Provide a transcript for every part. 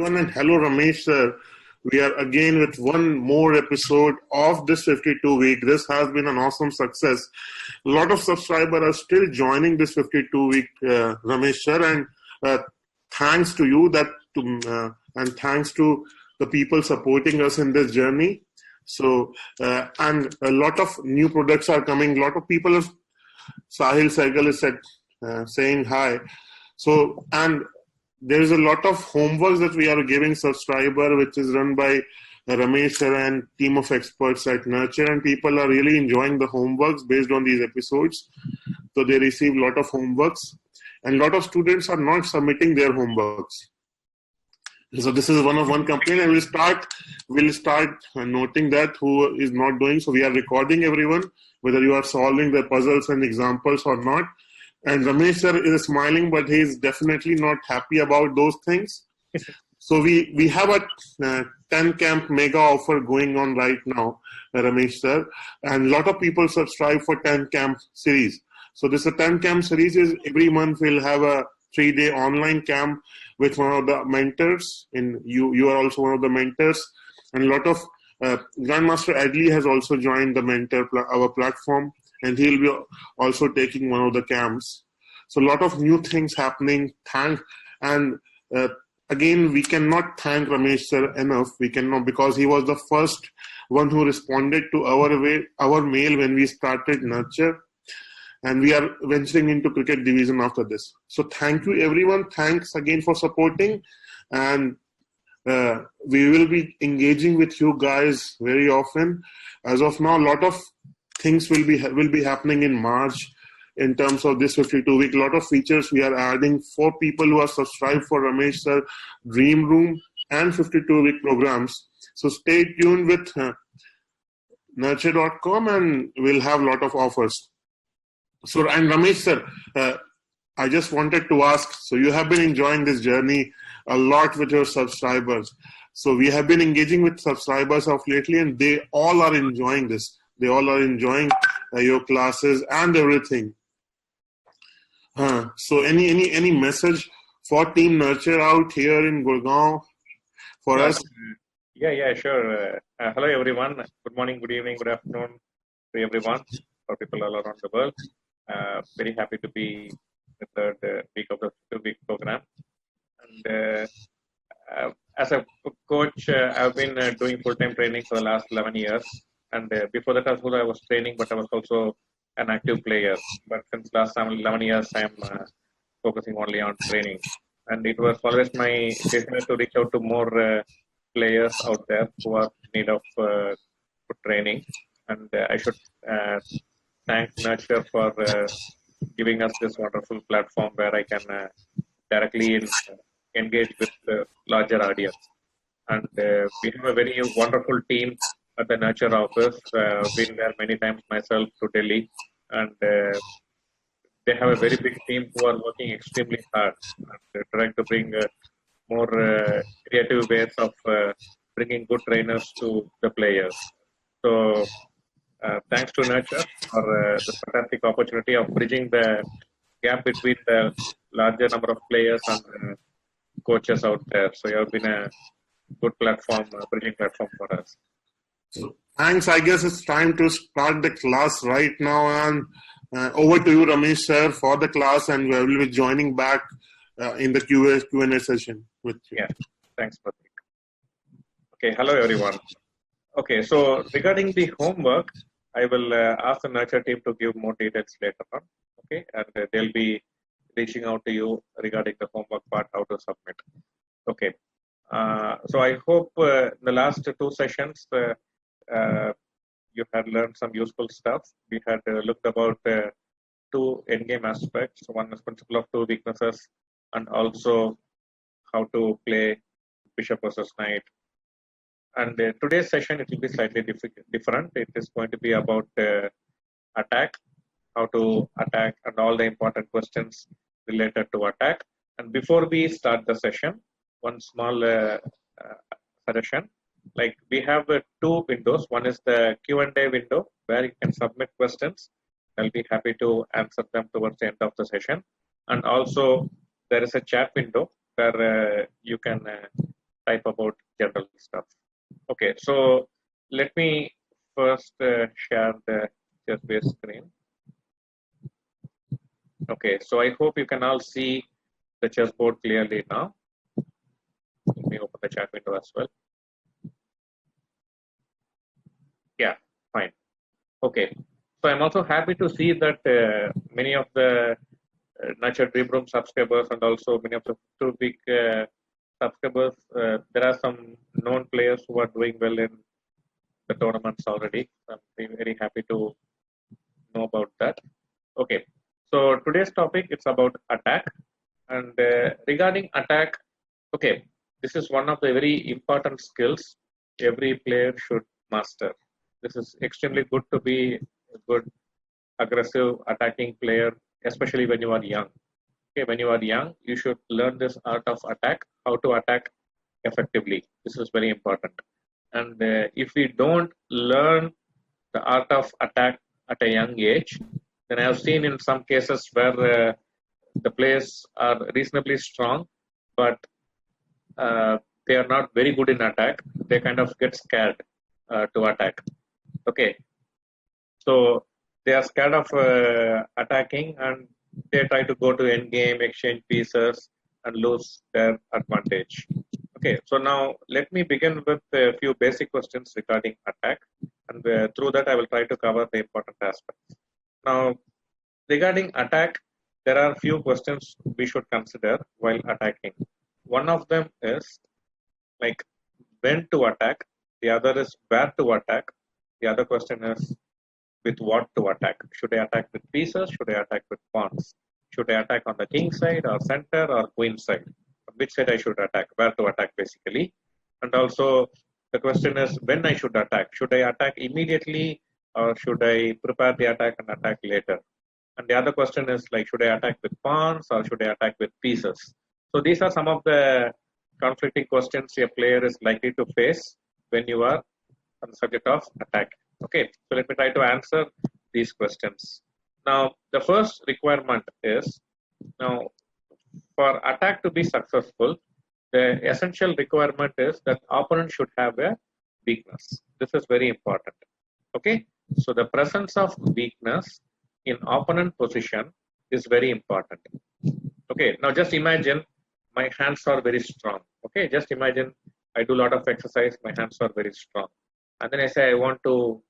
everyone, and hello Ramesh sir. We are again with one more episode of this 52 week. This has been an awesome success. A lot of subscribers are still joining this 52 week, Ramesh sir, and thanks to you and thanks to the people supporting us in this journey. So, and a lot of new products are coming. A lot of people have, Sahil Saigal is saying hi. So, and there is a lot of homework that we are giving subscriber, which is run by Ramesh sir and team of experts at Nurture, and people are really enjoying the homeworks based on these episodes. So they receive a lot of homeworks, and a lot of students are not submitting their homeworks. So this is one complaint, and we'll start noting that who is not doing. So we are recording everyone, whether you are solving the puzzles and examples or not. And Ramesh sir is smiling, but he is definitely not happy about those things. So we have a 10 camp mega offer going on right now, Ramesh sir, and a lot of people subscribe for 10 camp series. So this 10 camp series is every month we'll have a 3-day online camp with one of the mentors. You are also one of the mentors, and a lot of Grandmaster Adley has also joined the our platform, and he'll be also taking one of the camps. So a lot of new things happening. Again, we cannot thank Ramesh sir enough. We cannot, because he was the first one who responded to our mail when we started Nurture. And we are venturing into cricket division after this. So thank you everyone. Thanks again for supporting. And we will be engaging with you guys very often. As of now, a lot of things will be happening in March in terms of this 52 week. A lot of features we are adding for people who are subscribed for Ramesh sir, Dream Room and 52 week programs. So stay tuned with nurture.com, and we'll have a lot of offers. So, and Ramesh sir, I just wanted to ask, so you have been enjoying this journey a lot with your subscribers. So we have been engaging with subscribers of lately, and they all are enjoying this. They all are enjoying your classes and everything. So any message for Team Nurture out here in Gurgaon for us? Yeah, sure. Hello everyone. Good morning, good evening, good afternoon to everyone, for people all around the world. Very happy to be the third week of the 2-week program. And as a coach, I've been doing full-time training for the last 11 years. And before that, also I was training, but I was also an active player. But since last 11 years, I'm focusing only on training. And it was always my desire to reach out to more players out there who are in need of good training. And I should thank Nurture for giving us this wonderful platform where I can directly engage with the larger audience. And we have a very wonderful team at the Nurture office. Been there many times myself to Delhi, and they have a very big team who are working extremely hard and trying to bring more creative ways of bringing good trainers to the players. So thanks to Nurture for the fantastic opportunity of bridging the gap between the larger number of players and coaches out there. So you have been a good platform, bridging platform for us. So, thanks. I guess it's time to start the class right now. And over to you, Ramesh sir, for the class, and we will be joining back in the Q&A session with you. Yeah, thanks, Patrick. Okay, hello everyone. Okay, so regarding the homework, I will ask the Nurture team to give more details later on. Okay, and they'll be reaching out to you regarding the homework part, how to submit. Okay, so I hope in the last 2 sessions you had learned some useful stuff. We had looked about 2 endgame aspects. One is principle of 2 weaknesses, and also how to play bishop versus knight. And today's session, it will be slightly different. It is going to be about attack, how to attack, and all the important questions related to attack. And before we start the session, one small suggestion. Like, we have 2 windows. One is the Q&A window where you can submit questions. I'll be happy to answer them towards the end of the session. And also there is a chat window where you can type about general stuff. Okay, so let me first share the chess-based screen. Okay, so I hope you can all see the chessboard clearly now. Let me open the chat window as well. Yeah, fine. Okay, so I'm also happy to see that many of the Nurture Dream Room subscribers and also many of the two big subscribers, there are some known players who are doing well in the tournaments already. I'm very happy to know about that. Okay, so today's topic it's about attack, and regarding attack, okay, this is one of the very important skills every player should master. This is extremely good to be a good aggressive attacking player, especially when you are young. Okay, when you are young, you should learn this art of attack, how to attack effectively. This is very important. And if we don't learn the art of attack at a young age, then I have seen in some cases where the players are reasonably strong, but they are not very good in attack. They kind of get scared to attack. Okay, so they are scared of attacking and they try to go to end game, exchange pieces, and lose their advantage. Okay, so now let me begin with a few basic questions regarding attack, and through that I will try to cover the important aspects. Now, regarding attack, there are a few questions we should consider while attacking. One of them is like when to attack, the other is where to attack, the other question is with what to attack. Should I attack with pieces? Should I attack with pawns? Should I attack on the king side or center or queen side? On which side I should attack? Where to attack basically? And also the question is when I should attack. Should I attack immediately or should I prepare the attack and attack later? And the other question is like should I attack with pawns or should I attack with pieces? So these are some of the conflicting questions a player is likely to face when you are on the subject of attack. Okay, so let me try to answer these questions. Now, the first requirement is, now, for attack to be successful, the essential requirement is that opponent should have a weakness. This is very important. Okay, so the presence of weakness in opponent position is very important. Okay, now just imagine my hands are very strong. Okay, just imagine I do a lot of exercise, my hands are very strong. And then I say I want to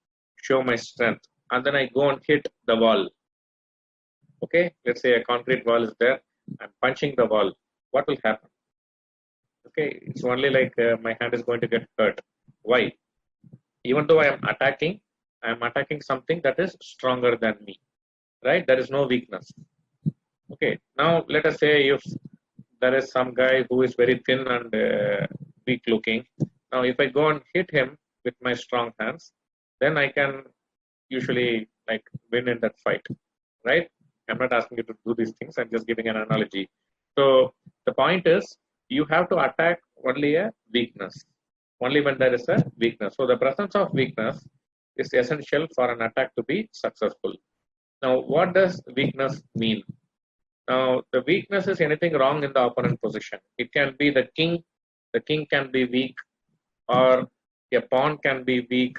show my strength, and then I go and hit the wall. Okay, let's say a concrete wall is there. I'm punching the wall. What will happen? Okay, it's only like my hand is going to get hurt. Why? Even though I am attacking something that is stronger than me. Right? There is no weakness. Okay, now let us say if there is some guy who is very thin and weak looking. Now, if I go and hit him with my strong hands, then I can usually like win in that fight, right? I'm not asking you to do these things. I'm just giving an analogy. So the point is you have to attack only a weakness, only when there is a weakness. So the presence of weakness is essential for an attack to be successful. Now, what does weakness mean? Now, the weakness is anything wrong in the opponent position. It can be the king can be weak, or a pawn can be weak,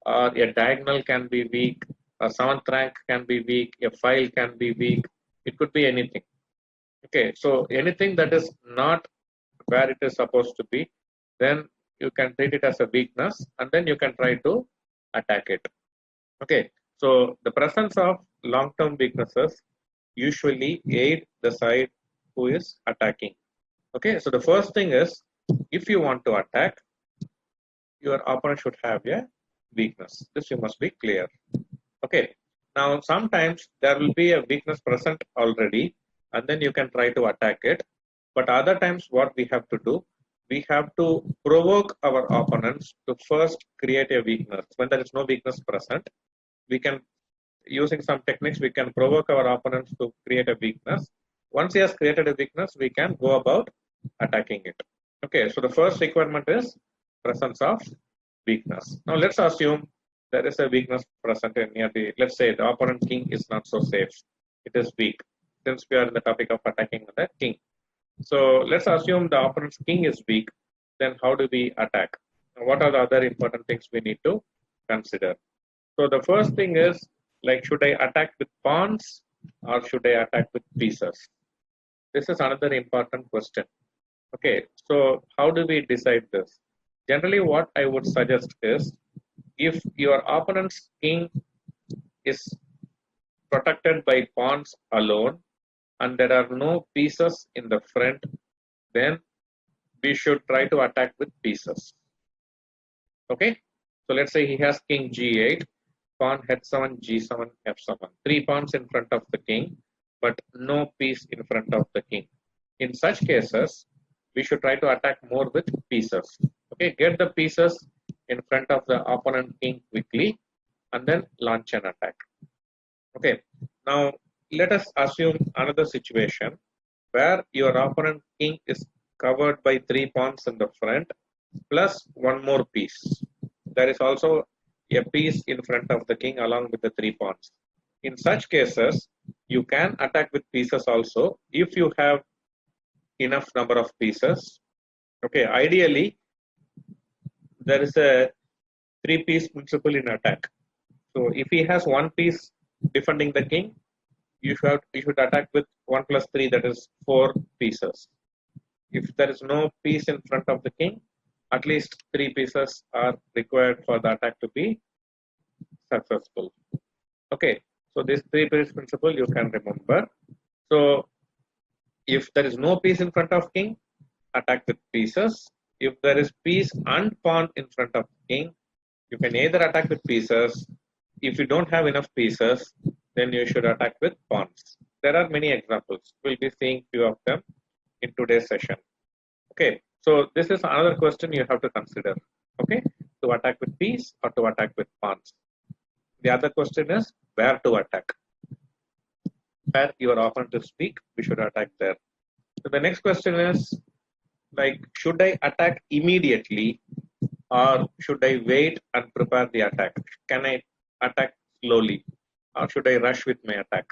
or a diagonal can be weak, a seventh rank can be weak, a file can be weak. It could be anything. Okay, so anything that is not where it is supposed to be, then you can treat it as a weakness and then you can try to attack it. Okay, so the presence of long-term weaknesses usually aid the side who is attacking. Okay, so the first thing is if you want to attack, your opponent should have a weakness. This you must be clear. Okay, now sometimes there will be a weakness present already and then you can try to attack it. But other times what we have to do, we have to provoke our opponents to first create a weakness. When there is no weakness present, we can, using some techniques, we can provoke our opponents to create a weakness. Once he has created a weakness, we can go about attacking it. Okay, so the first requirement is presence of weakness. Now let's assume there is a weakness present in near the, let's say the opponent king is not so safe. It is weak. Since we are in the topic of attacking the king. So let's assume the opponent's king is weak. then how do we attack? What are the other important things we need to consider? So the first thing is, like, should I attack with pawns or should I attack with pieces? This is another important question. Okay, so how do we decide this? Generally, what I would suggest is, if your opponent's king is protected by pawns alone and there are no pieces in the front, then we should try to attack with pieces. Okay, so let's say he has king g8, pawn h7, g7, f7, three pawns in front of the king, but no piece in front of the king. In such cases, we should try to attack more with pieces. Okay, get the pieces in front of the opponent king quickly and then launch an attack. Okay, now let us assume another situation where your opponent king is covered by three pawns in the front plus one more piece. There is also a piece in front of the king along with the three pawns. In such cases, you can attack with pieces also if you have enough number of pieces. Okay, ideally, there is a three-piece principle in attack. So if he has one piece defending the king, you should attack with 1 plus 3, that is 4 pieces. If there is no piece in front of the king, at least 3 pieces are required for the attack to be successful. Okay, so this three-piece principle you can remember. So if there is no piece in front of king, attack with pieces. If there is piece and pawn in front of king, you can either attack with pieces. If you don't have enough pieces, then you should attack with pawns. There are many examples. We'll be seeing few of them in today's session. Okay, so this is another question you have to consider. Okay, to attack with piece or to attack with pawns. The other question is where to attack. Where your opponent is weak, we should attack there. So the next question is, like, should I attack immediately or should I wait and prepare the attack? Can I attack slowly or should I rush with my attack?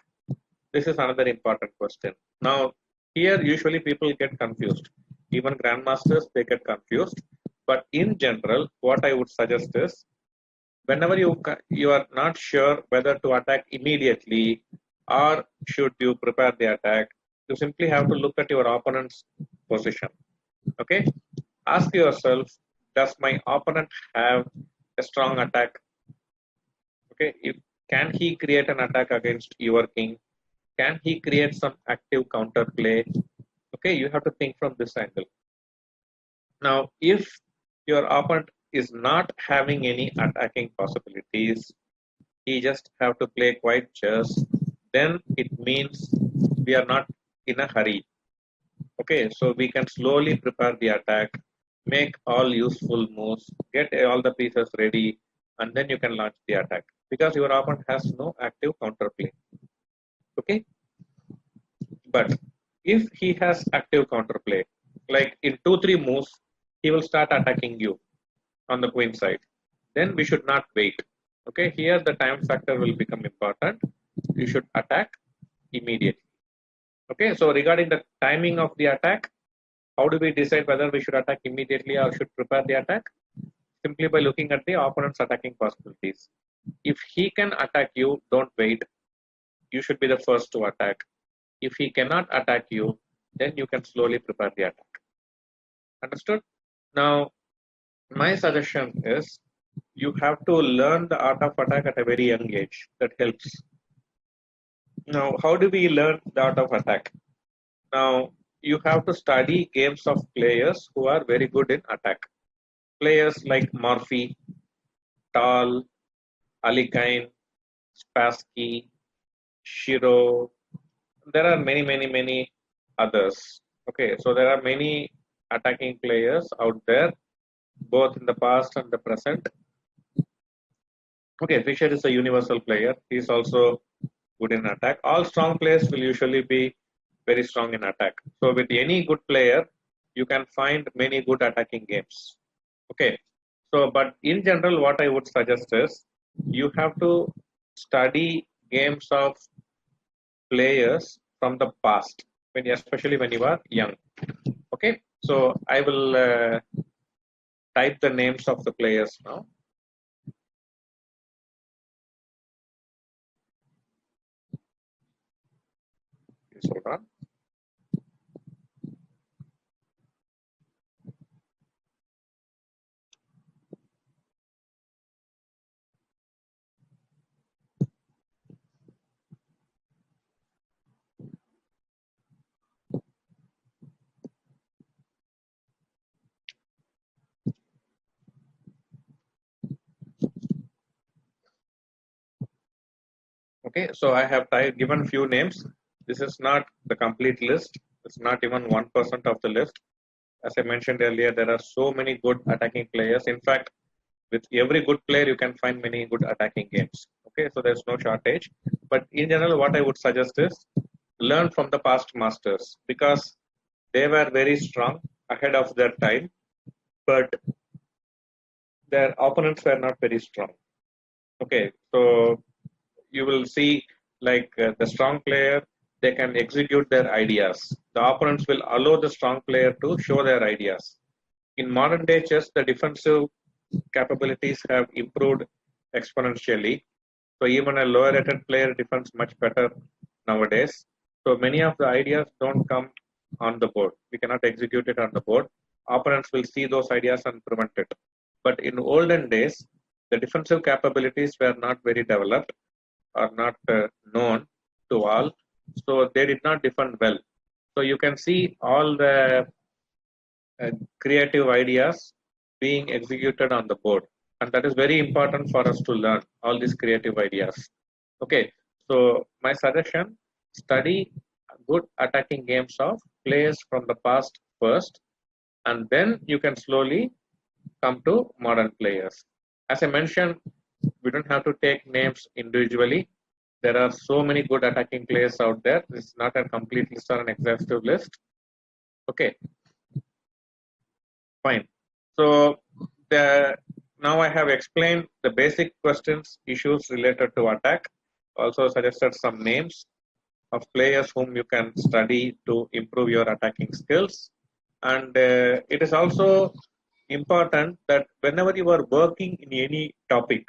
This is another important question. Now, here usually people get confused. Even grandmasters, they get confused. But in general, what I would suggest is, whenever you are not sure whether to attack immediately or should you prepare the attack, you simply have to look at your opponent's position. Okay, ask yourself, does my opponent have a strong attack? Okay, can he create an attack against your king? Can he create some active counter play? Okay, you have to think from this angle. Now, if your opponent is not having any attacking possibilities, he just have to play quiet chess, then it means we are not in a hurry. Okay, so we can slowly prepare the attack, make all useful moves, get all the pieces ready, and then you can launch the attack because your opponent has no active counterplay. Okay, but if he has active counterplay, like in 2-3 moves, he will start attacking you on the queen side. Then we should not wait. Okay, here the time factor will become important. You should attack immediately. Okay, so regarding the timing of the attack, how do we decide whether we should attack immediately or should prepare the attack? Simply by looking at the opponent's attacking possibilities. If he can attack you, don't wait. You should be the first to attack. If he cannot attack you, then you can slowly prepare the attack. Understood? Now, my suggestion is you have to learn the art of attack at a very young age. That helps. Now, how do we learn the art of attack? Now, you have to study games of players who are very good in attack. Players like Murphy, Tal, Alikine, Spassky, Shiro. There are many others. Okay, so there are many attacking players out there, both in the past and the present. Okay, Fischer is a universal player. He is also good in attack. All strong players will usually be very strong in attack. So with any good player, you can find many good attacking games. Okay, so but in general, what I would suggest is you have to study games of players from the past, especially when you are young. Okay, so I will type the names of the players now. Please hold on. Okay, so I have given few names. This is not the complete list. It's not even 1% of the list. As I mentioned earlier, there are so many good attacking players. In fact, with every good player, you can find many good attacking games. Okay, so there's no shortage. But in general, what I would suggest is learn from the past masters because they were very strong ahead of their time, but their opponents were not very strong. Okay, so you will see like the strong player, they can execute their ideas. The opponents will allow the strong player to show their ideas. In modern day chess, the defensive capabilities have improved exponentially. So even a lower rated player defends much better nowadays. So many of the ideas don't come on the board. We cannot execute it on the board. Opponents will see those ideas and prevent it. But in olden days, the defensive capabilities were not very developed or not known to all. So they did not defend well. So you can see all the creative ideas being executed on the board. And that is very important for us to learn all these creative ideas. Okay, so my suggestion, study good attacking games of players from the past first, and then you can slowly come to modern players. As I mentioned, we don't have to take names individually. There are so many good attacking players out there. This is not a complete list or an exhaustive list. Okay, fine. So now I have explained the basic questions, issues related to attack. Also suggested some names of players whom you can study to improve your attacking skills. And it is also important that whenever you are working in any topic,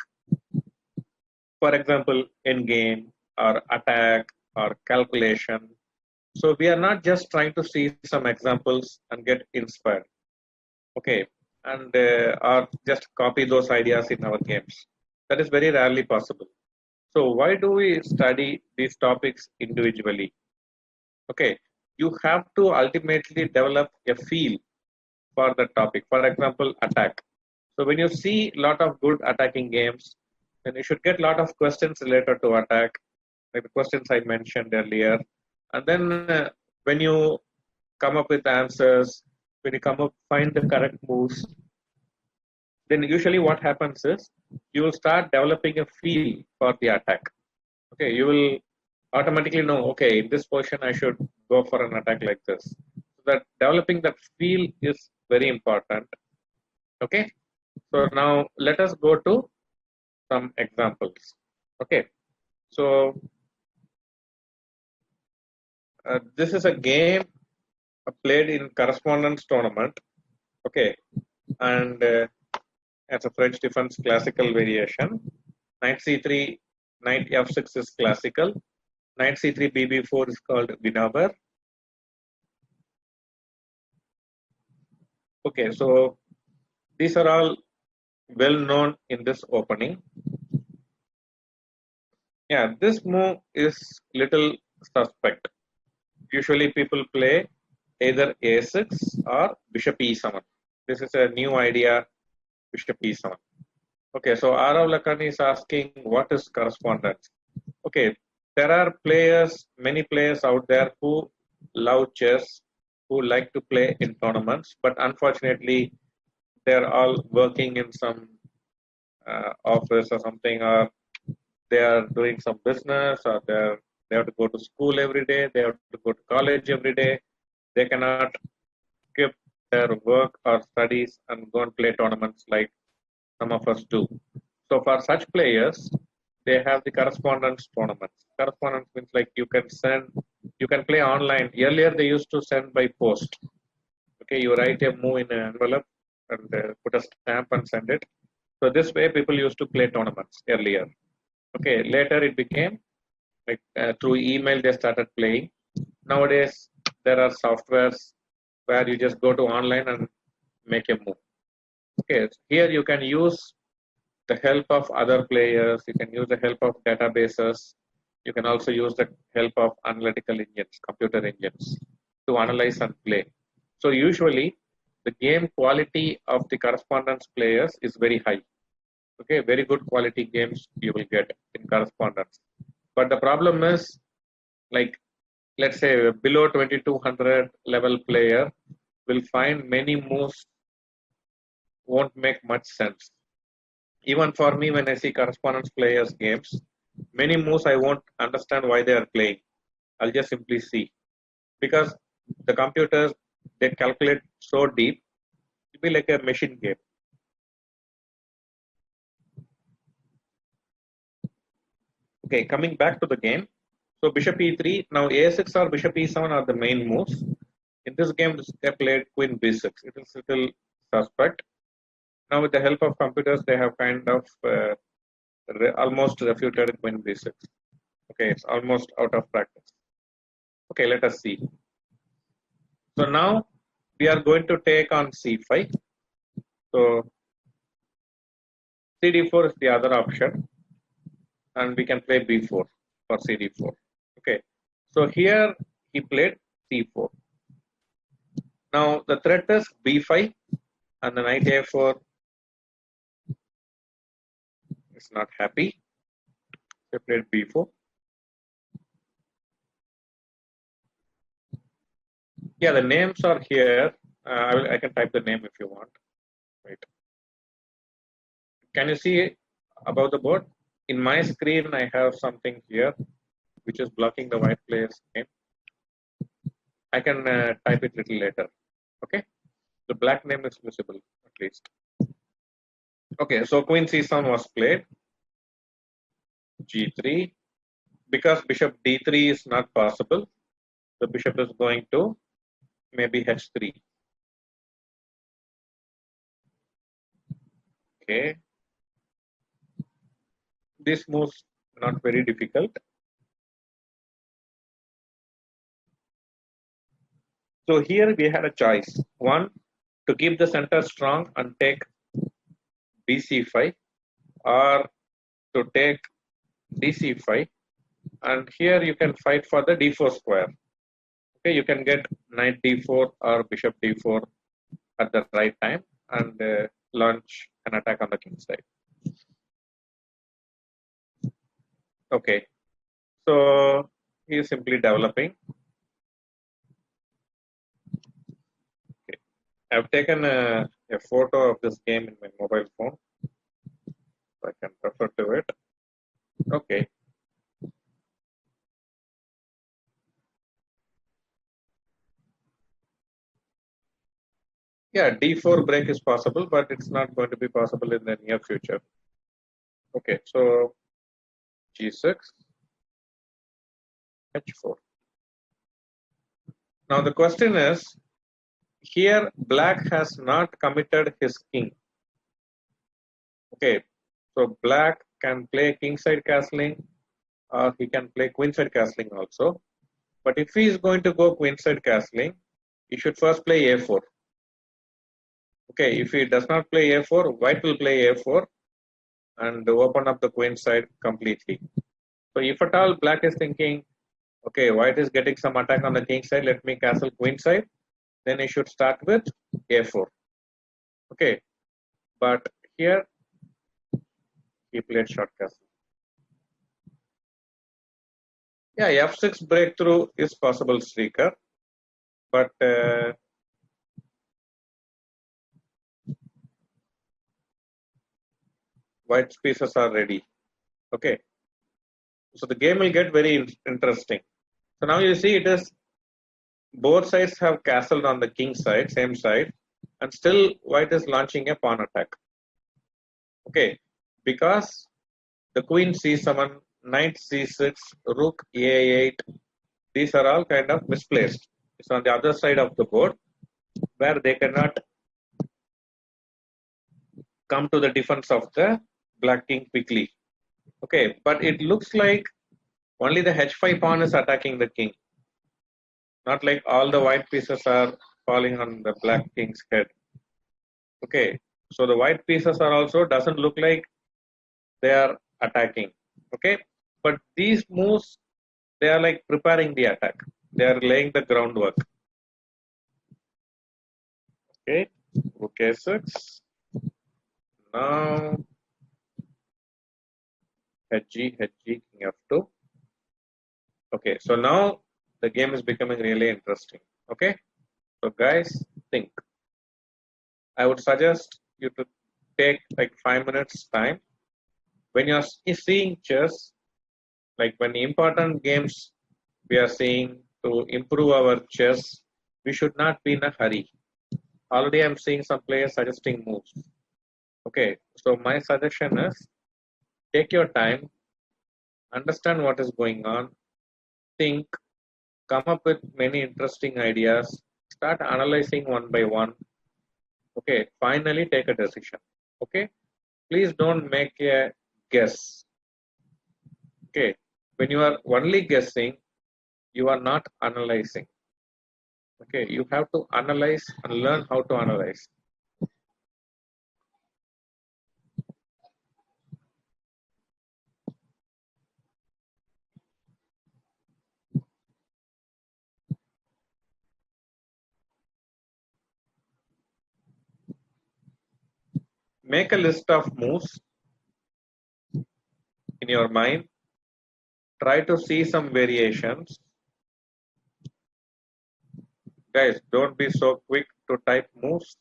for example, endgame or attack or calculation, so we are not just trying to see some examples and get inspired. Okay, and or just copy those ideas in our games. That is very rarely possible. So why do we study these topics individually? Okay, you have to ultimately develop a feel for the topic. For example, attack. So when you see a lot of good attacking games, then you should get a lot of questions related to attack, like the questions I mentioned earlier. And then when you come up with answers, when you come up find the correct moves, then usually what happens is you will start developing a feel for the attack. Okay, you will automatically know, okay, in this position I should go for an attack like this. So that developing that feel is very important. Okay, so now let us go to some examples. Okay, so this is a game played in correspondence tournament. Okay, and it's a French defense classical variation. Knight c3, knight f6 is classical. Knight c3, bb4 is called Winawer. Okay, so these are all well known in this opening. Yeah, this move is little suspect. Usually people play either a6 or bishop e7. This is a new idea, bishop e7. Okay, so Arav Lakan is asking what is correspondence. Okay, there are players, many players out there who love chess, who like to play in tournaments, but unfortunately they're all working in some office or something, or they are doing some business, or they have to go to school every day, they have to go to college every day. They cannot skip their work or studies and go and play tournaments like some of us do. So for such players, they have the correspondence tournaments. Correspondence means like you can play online. Earlier they used to send by post. Okay, you write a move in an envelope and put a stamp and send it. So this way, people used to play tournaments earlier. Okay, later it became like through email they started playing. Nowadays, there are softwares where you just go to online and make a move. Okay, here you can use the help of other players. You can use the help of databases. You can also use the help of analytical engines, computer engines to analyze and play. So usually the game quality of the correspondence players is very high. Okay, very good quality games you will get in correspondence. But the problem is, like, let's say below 2200 level player will find many moves won't make much sense. Even for me, when I see correspondence players games, many moves I won't understand why they are playing. I'll just simply see because the computers they calculate so deep. It'll be like a machine game. Okay, coming back to the game. So bishop e3. Now a6 or bishop e7 are the main moves. In this game, they played queen b6. It is little suspect. Now with the help of computers, they have kind of almost refuted queen b6. Okay, it's almost out of practice. Okay, let us see. So now we are going to take on c5. So cd4 is the other option, and we can play b4 for cd4. Okay, so here he played c4. Now the threat is b5, and the knight a4 is not happy. They played b4. Yeah, the names are here. I can type the name if you want. Wait. Can you see above the board? In my screen, I have something here which is blocking the white player's name. I can type it little later. Okay, the black name is visible at least. Okay, so queen c7 was played. g3. Because bishop d3 is not possible, the bishop is going to maybe h3. Okay, this move's not very difficult. So here we had a choice. One, to keep the center strong and take bc5, or to take dc5, and here you can fight for the d4 square. Okay, you can get knight d4 or bishop d4 at the right time and launch an attack on the king side. Okay, so he is simply developing. Okay. I've taken a photo of this game in my mobile phone, so I can refer to it. Okay. Yeah, d4 break is possible, but it's not going to be possible in the near future. Okay, so g6, h4. Now the question is, here black has not committed his king. Okay, so black can play kingside castling, or he can play queenside castling also. But if he is going to go queenside castling, he should first play a4. Okay, if he does not play a4, white will play a4 and open up the queen side completely. So if at all black is thinking, okay, white is getting some attack on the king side, let me castle queen side, then he should start with a4. Okay, but here he played short castle. Yeah, f6 breakthrough is possible, Srikar, but white pieces are ready. Okay, so the game will get very interesting. So now you see it is both sides have castled on the king side, same side, and still white is launching a pawn attack. Okay, because the queen c7, knight c6, rook a8, these are all kind of misplaced. It's on the other side of the board where they cannot come to the defense of the black king quickly. Okay, but it looks like only the h5 pawn is attacking the king, not like all the white pieces are falling on the black king's head. Okay, so the white pieces are also doesn't look like they are attacking. Okay, but these moves, they are like preparing the attack. They are laying the groundwork. Okay, rook a6. Now Hg, king f2. Okay, so now the game is becoming really interesting. Okay, so guys, think. I would suggest you to take like 5 minutes time when you're seeing chess, like when important games we are seeing to improve our chess, we should not be in a hurry. Already I'm seeing some players suggesting moves. Okay, so my suggestion is take your time, understand what is going on, think, come up with many interesting ideas, start analyzing one by one. Okay, finally take a decision. Okay, please don't make a guess. Okay, when you are only guessing, you are not analyzing. Okay, you have to analyze and learn how to analyze. Make a list of moves in your mind. Try to see some variations. Guys, don't be so quick to type moves.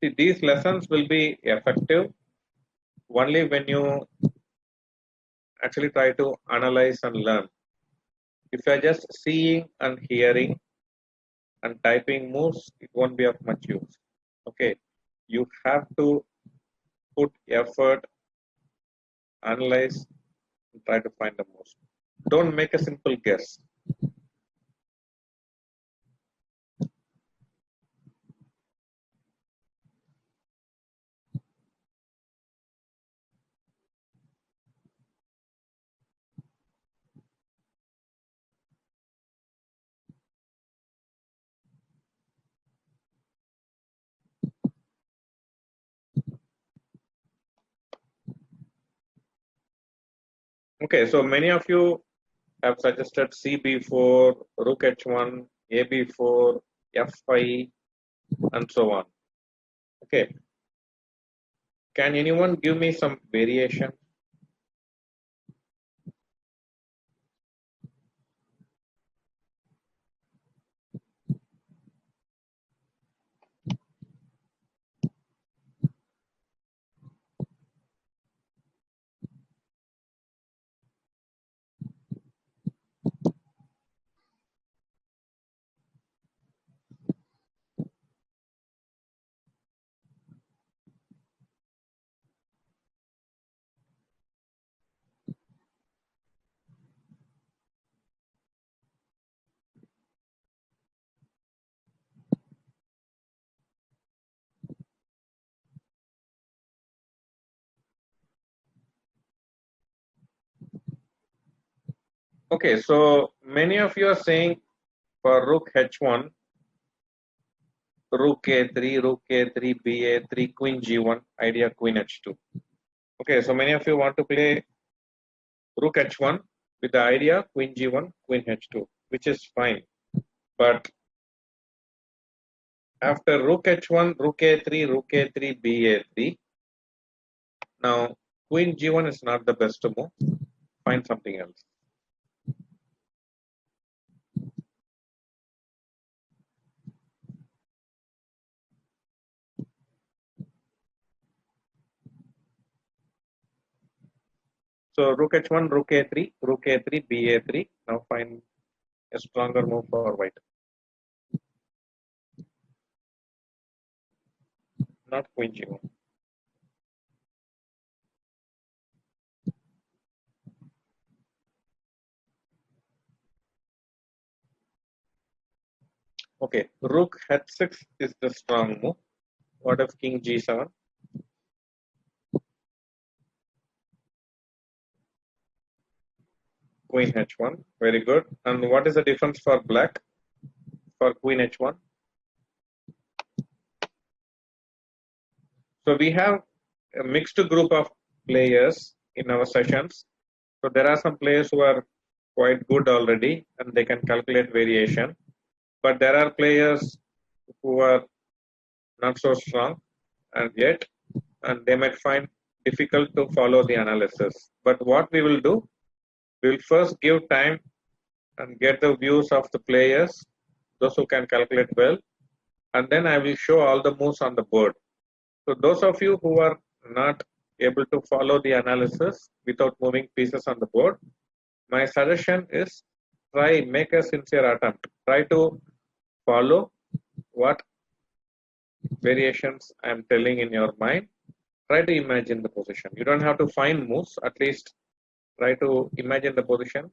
See, these lessons will be effective only when you actually try to analyze and learn. If you are just seeing and hearing and typing moves, it won't be of much use. Okay, you have to put effort, analyze, and try to find the moves. Don't make a simple guess. Okay, so many of you have suggested CB4, Rook H1, AB4, F5, and so on. Okay, can anyone give me some variation? Okay, so many of you are saying for Rook H1, Rook A3, Rook A3, BA3, Queen G1, idea Queen H2. Okay, so many of you want to play Rook H1 with the idea Queen G1, Queen H2, which is fine. But after Rook H1, Rook A3, Rook A3, BA3, now Queen G1 is not the best move. Find something else. So Rook H1, Rook A3, Rook A3, BA3. Now find a stronger move for white. Not Queen G1. Okay, rook h6 is the strong move. What if king g7? Queen h1. Very good. And what is the difference for black for queen h1? So we have a mixed group of players in our sessions. So there are some players who are quite good already and they can calculate variation. But there are players who are not so strong and yet, and they might find difficult to follow the analysis. But what we will do, we will first give time and get the views of the players, those who can calculate well, and then I will show all the moves on the board. So those of you who are not able to follow the analysis without moving pieces on the board, my suggestion is make a sincere attempt. Try to follow what variations I'm telling in your mind. Try to imagine the position. You don't have to find moves, at least try to imagine the position.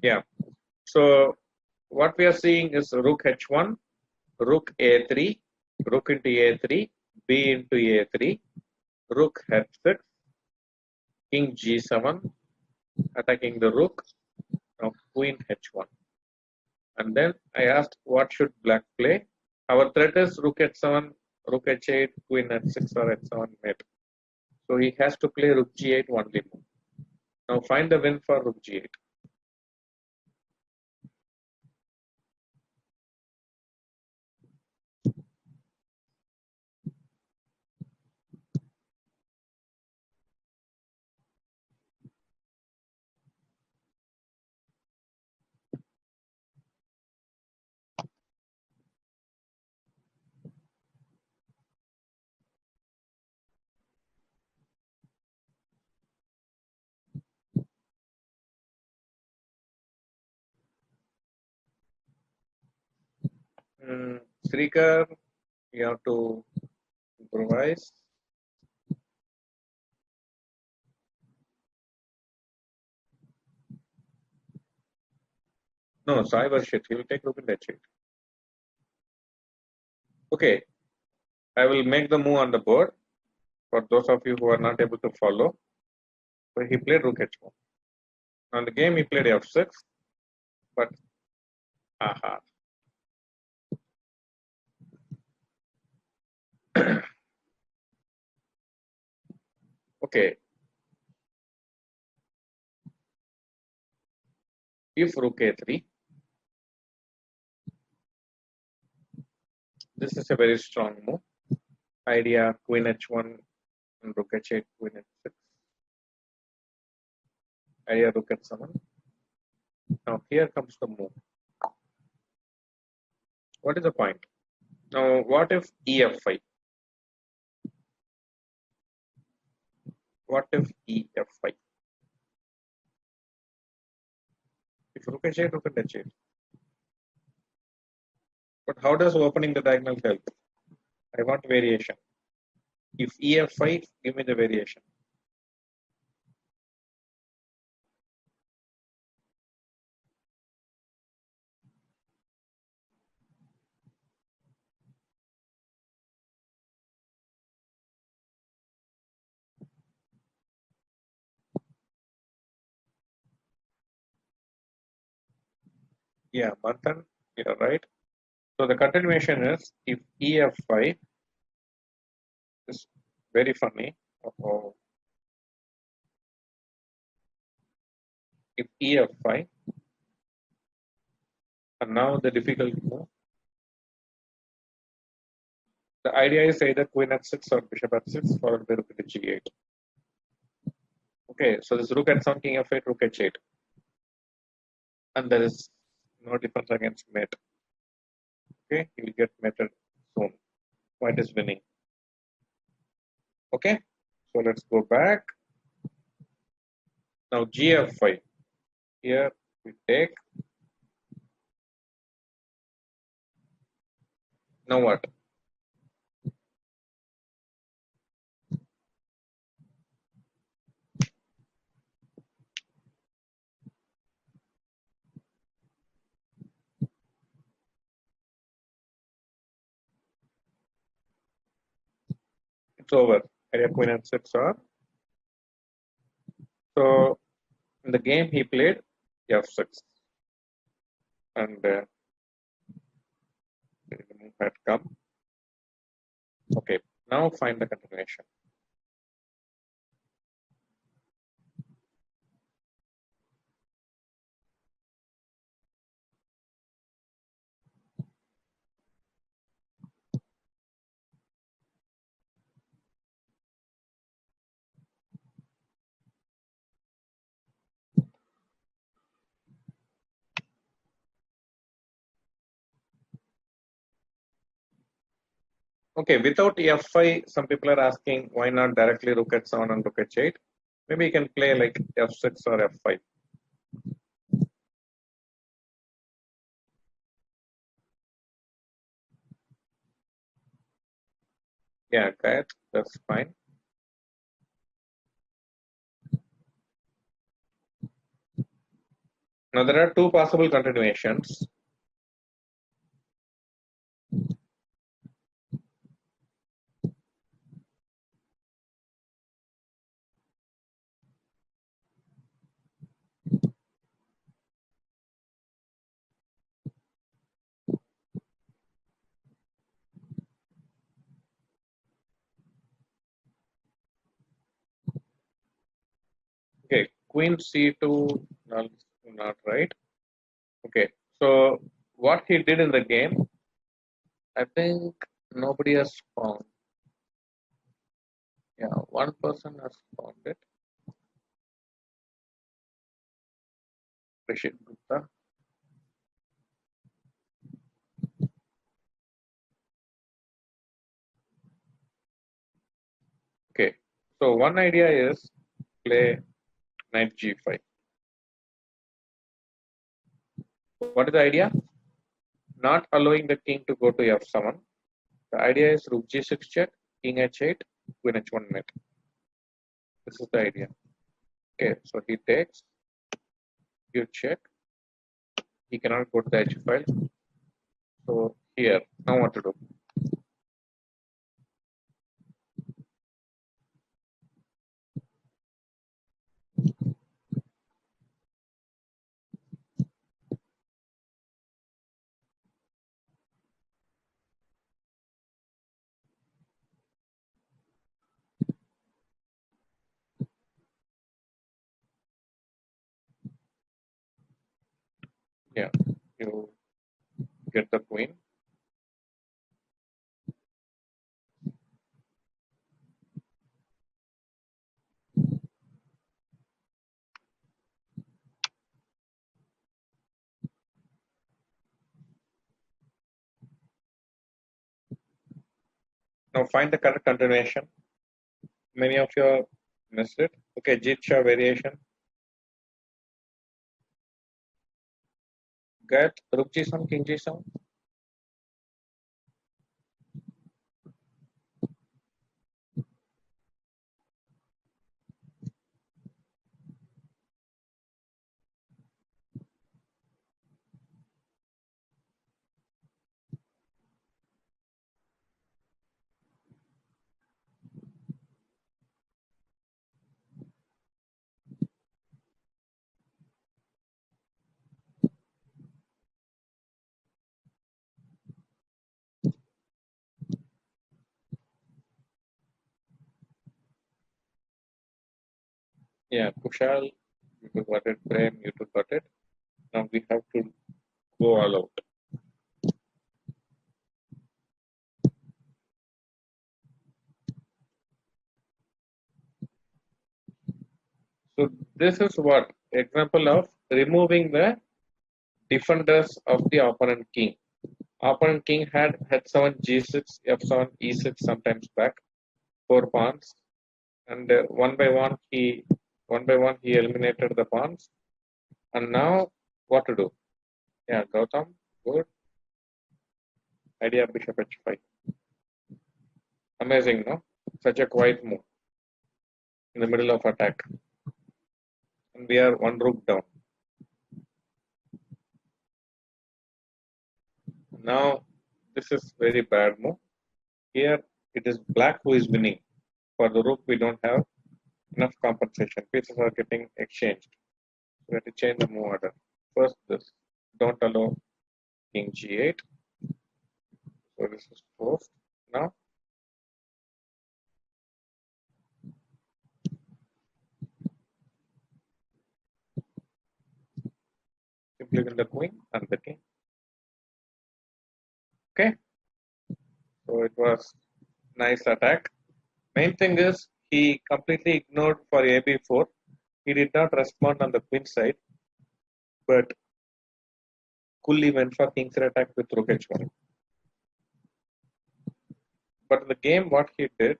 Yeah. So what we are seeing is rook h1, rook a3, rook into a3, b into a3, rook h6, king g7, attacking the rook, now queen h1. And then I asked what should black play. Our threat is rook h7, rook h8, queen h6 or h7 mate. So he has to play rook g8 only move. Now find the win for rook g8. Srikar, you have to improvise. No, Sai Varshit, he will take rook in h8. Okay, I will make the move on the board for those of you who are not able to follow. So he played rook h1. On the game he played f6, but aha. Okay, if rook a3, this is a very strong move. Idea queen h1 and rook h8, queen h6. Idea rook h7. Now here comes the move. What is the point? Now what if ef5? What if ef5? If rook h8, rook and h8. But how does opening the diagonal help? I want variation. If ef5, give me the variation. Yeah, Manthan, you're right. So the continuation is if ef5 is very funny. Oh, if ef5, and now the difficult move. The idea is either queen f6 or bishop f6 followed by rook to g8. Okay, so this rook h7, king f8, rook h8. And there is no defense against mate. Okay, he will get mated soon. White is winning. Okay, so let's go back. Now gf5. Here we take. Now what? it's over. Idea queen and 6 are. So in the game he played f6 and the move had come. Okay, now find the continuation. Okay, without f5, some people are asking why not directly rook h7 and rook h8. Maybe you can play like f6 or f5. Yeah, okay, that's fine. Now there are two possible continuations. Okay, queen c2, not right. Okay, so what he did in the game, I think nobody has found. Yeah, one person has found it. Rishit Gupta. Okay, so one idea is play knight g5. What is the idea? Not allowing the king to go to f7. The idea is rook g6 check, king h8, queen h1 net. This is the idea. Okay, so he takes, you check. He cannot go to the h file. So here, now what to do? Yeah, you get the queen. Now find the correct continuation. Many of you missed it. Okay, Jitsha variation. Get rook g7, king g7. Yeah, Kushal, you too got it. Prem, you too got it. Now we have to go all out. So this is what example of removing the defenders of the opponent king. Opponent king had h7, g6, f7, e6 sometimes back, 4 pawns, and one by one he eliminated the pawns. And now what to do? Yeah, Gautam, good idea. Bishop h5. Amazing, no? Such a quiet move in the middle of attack, and we are one rook down. Now this is very bad move. Here it is black who is winning. For the rook, we don't have enough compensation. Pieces are getting exchanged. We have to change the move order. First, this. Don't allow king g8. So this is forced. Now, simply win the queen and the king. Okay. So it was nice attack. Main thing is he completely ignored for AB4. He did not respond on the queen side, but coolly went for king's attack with rook h1. But in the game, what he did,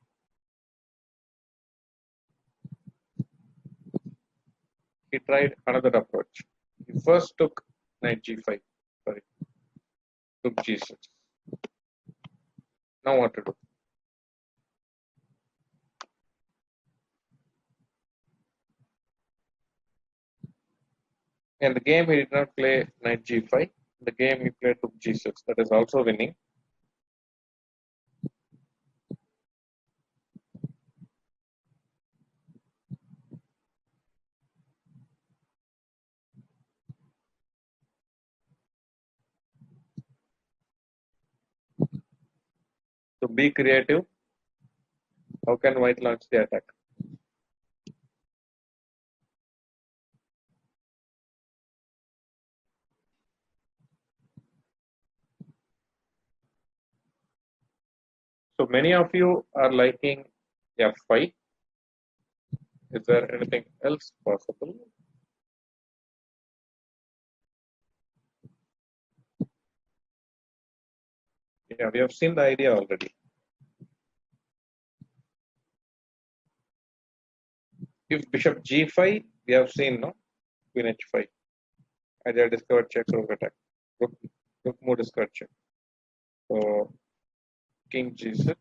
he tried another approach. He first took knight g5. Sorry, took g6. Now what to do? In the game, he did not play knight g5. In the game, he played took g6. That is also winning. So be creative. How can white launch the attack? So many of you are liking f5. Is there anything else possible? Yeah, we have seen the idea already. If bishop g5, we have seen, no? Queen h5. Idea discovered check, rook attack. Rook move discovered check. So king g6.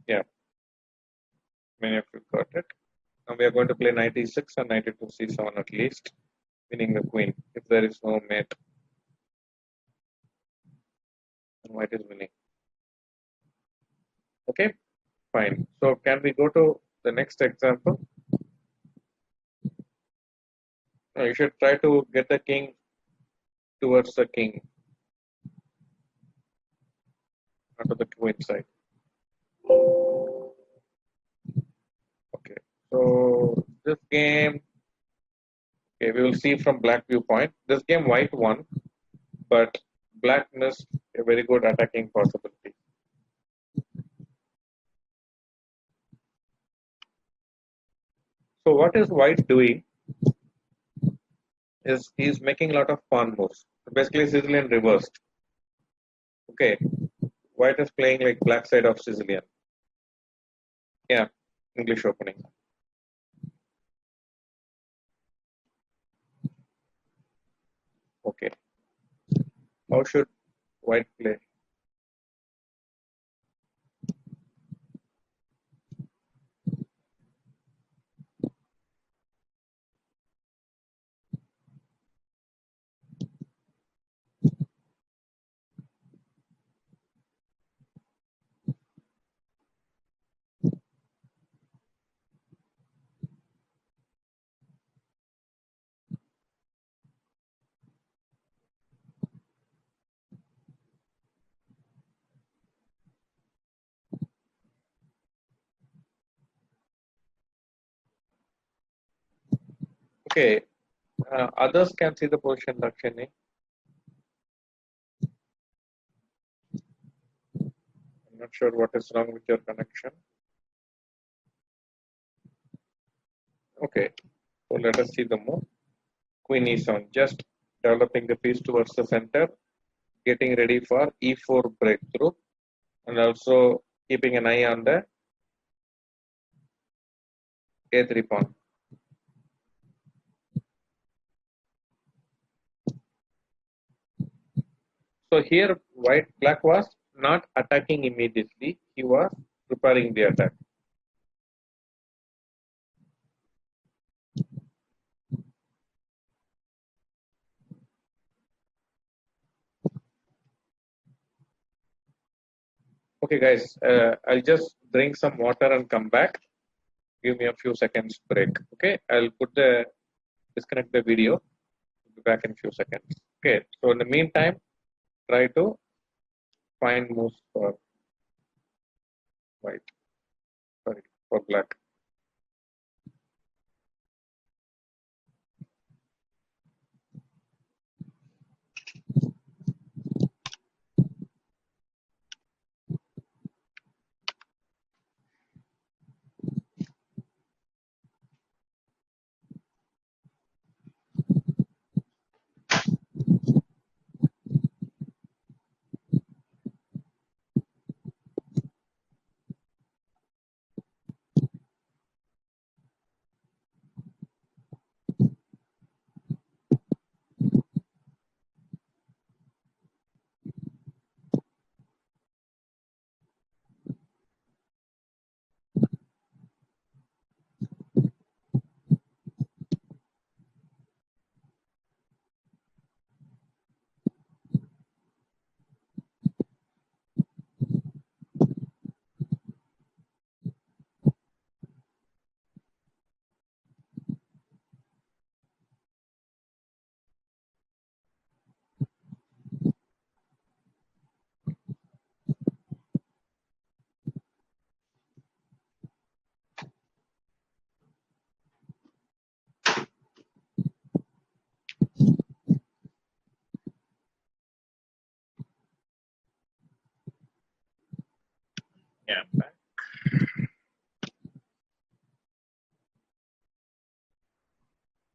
Yeah, many of you got it. Now we are going to play knight e6 and knight e2 c7 at least, winning the queen. If there is no mate, then white is winning. Okay, fine. So can we go to the next example? Now you should try to get the king towards the king, onto the queen side. Okay, so this game, okay, we will see from black viewpoint. This game white won, but black missed a very good attacking possibility. So what is white doing is he's making a lot of pawn moves. So basically Sicilian reversed. Okay, white is playing like black side of Sicilian. Yeah, English opening. Okay, how should white play? Okay, others can see the position, Dakshini. I'm not sure what is wrong with your connection. Okay, so let us see the move. Queen e7, just developing the piece towards the center, getting ready for e4 breakthrough, and also keeping an eye on the a3 pawn. So here black was not attacking immediately, he was preparing the attack. Okay, guys, I'll just drink some water and come back. Give me a few seconds break. Okay, I'll disconnect the video. Be back in a few seconds. Okay, so in the meantime, try to find moves for white. Sorry, for black. Yeah, I'm back.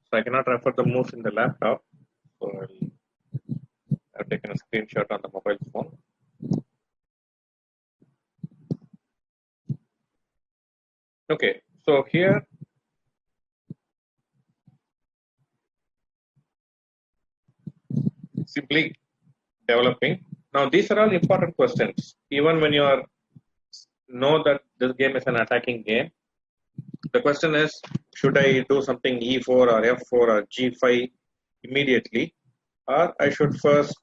So I cannot refer the moves in the laptop. So I've taken a screenshot on the mobile phone. Okay, so here simply developing. Now these are all important questions. Even when you are know that this game is an attacking game, the question is, should I do something E4 or F4 or G5 immediately, or I should first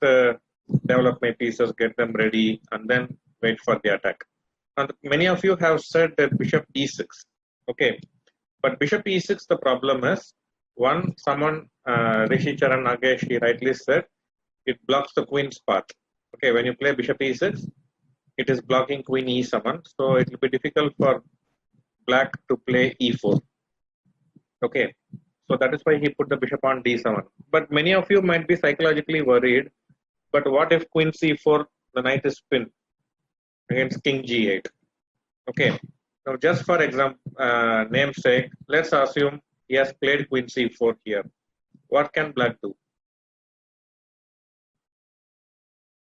develop my pieces, get them ready, and then wait for the attack. And many of you have said that Bishop E6. Okay, but Bishop E6, the problem is, someone, Rishi Charan Nagesh, he rightly said, it blocks the queen's path. Okay, when you play Bishop E6, it is blocking Queen E7, so it will be difficult for Black to play E4. Okay, so that is why he put the bishop on D7. But many of you might be psychologically worried. But what if Queen C4, the knight is pinned against King G8? Okay, now just for example, namesake, let's assume he has played Queen C4 here. What can Black do?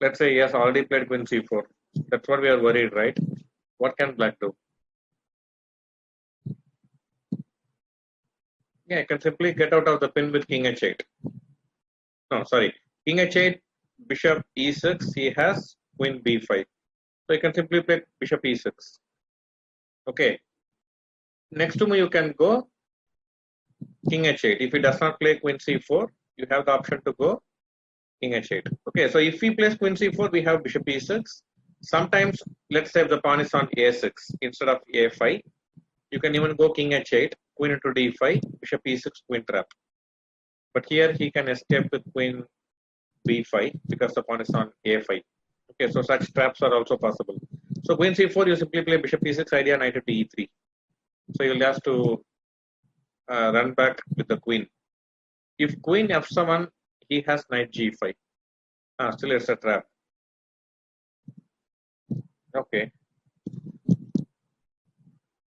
Let's say he has already played Queen C4. That's what we are worried, right? What can Black do? Yeah, I can simply get out of the pin with King H8. No, sorry. King H8, Bishop E6, he has Queen B5. So you can simply play Bishop E6. Okay. Next to me, you can go King H8. If he does not play Queen C4, you have the option to go King H8. Okay, so if he plays Queen C4, we have Bishop E6. Sometimes, let's say if the pawn is on A6 instead of A5, you can even go King H8, Queen into D5, Bishop E6, Queen trap. But here he can escape with Queen B5 because the pawn is on A5. Okay, so such traps are also possible. So Queen C4, you simply play Bishop E6 idea, Knight to E3. So you'll have to run back with the Queen. If Queen F7, he has Knight G5. Still it's a trap. Okay.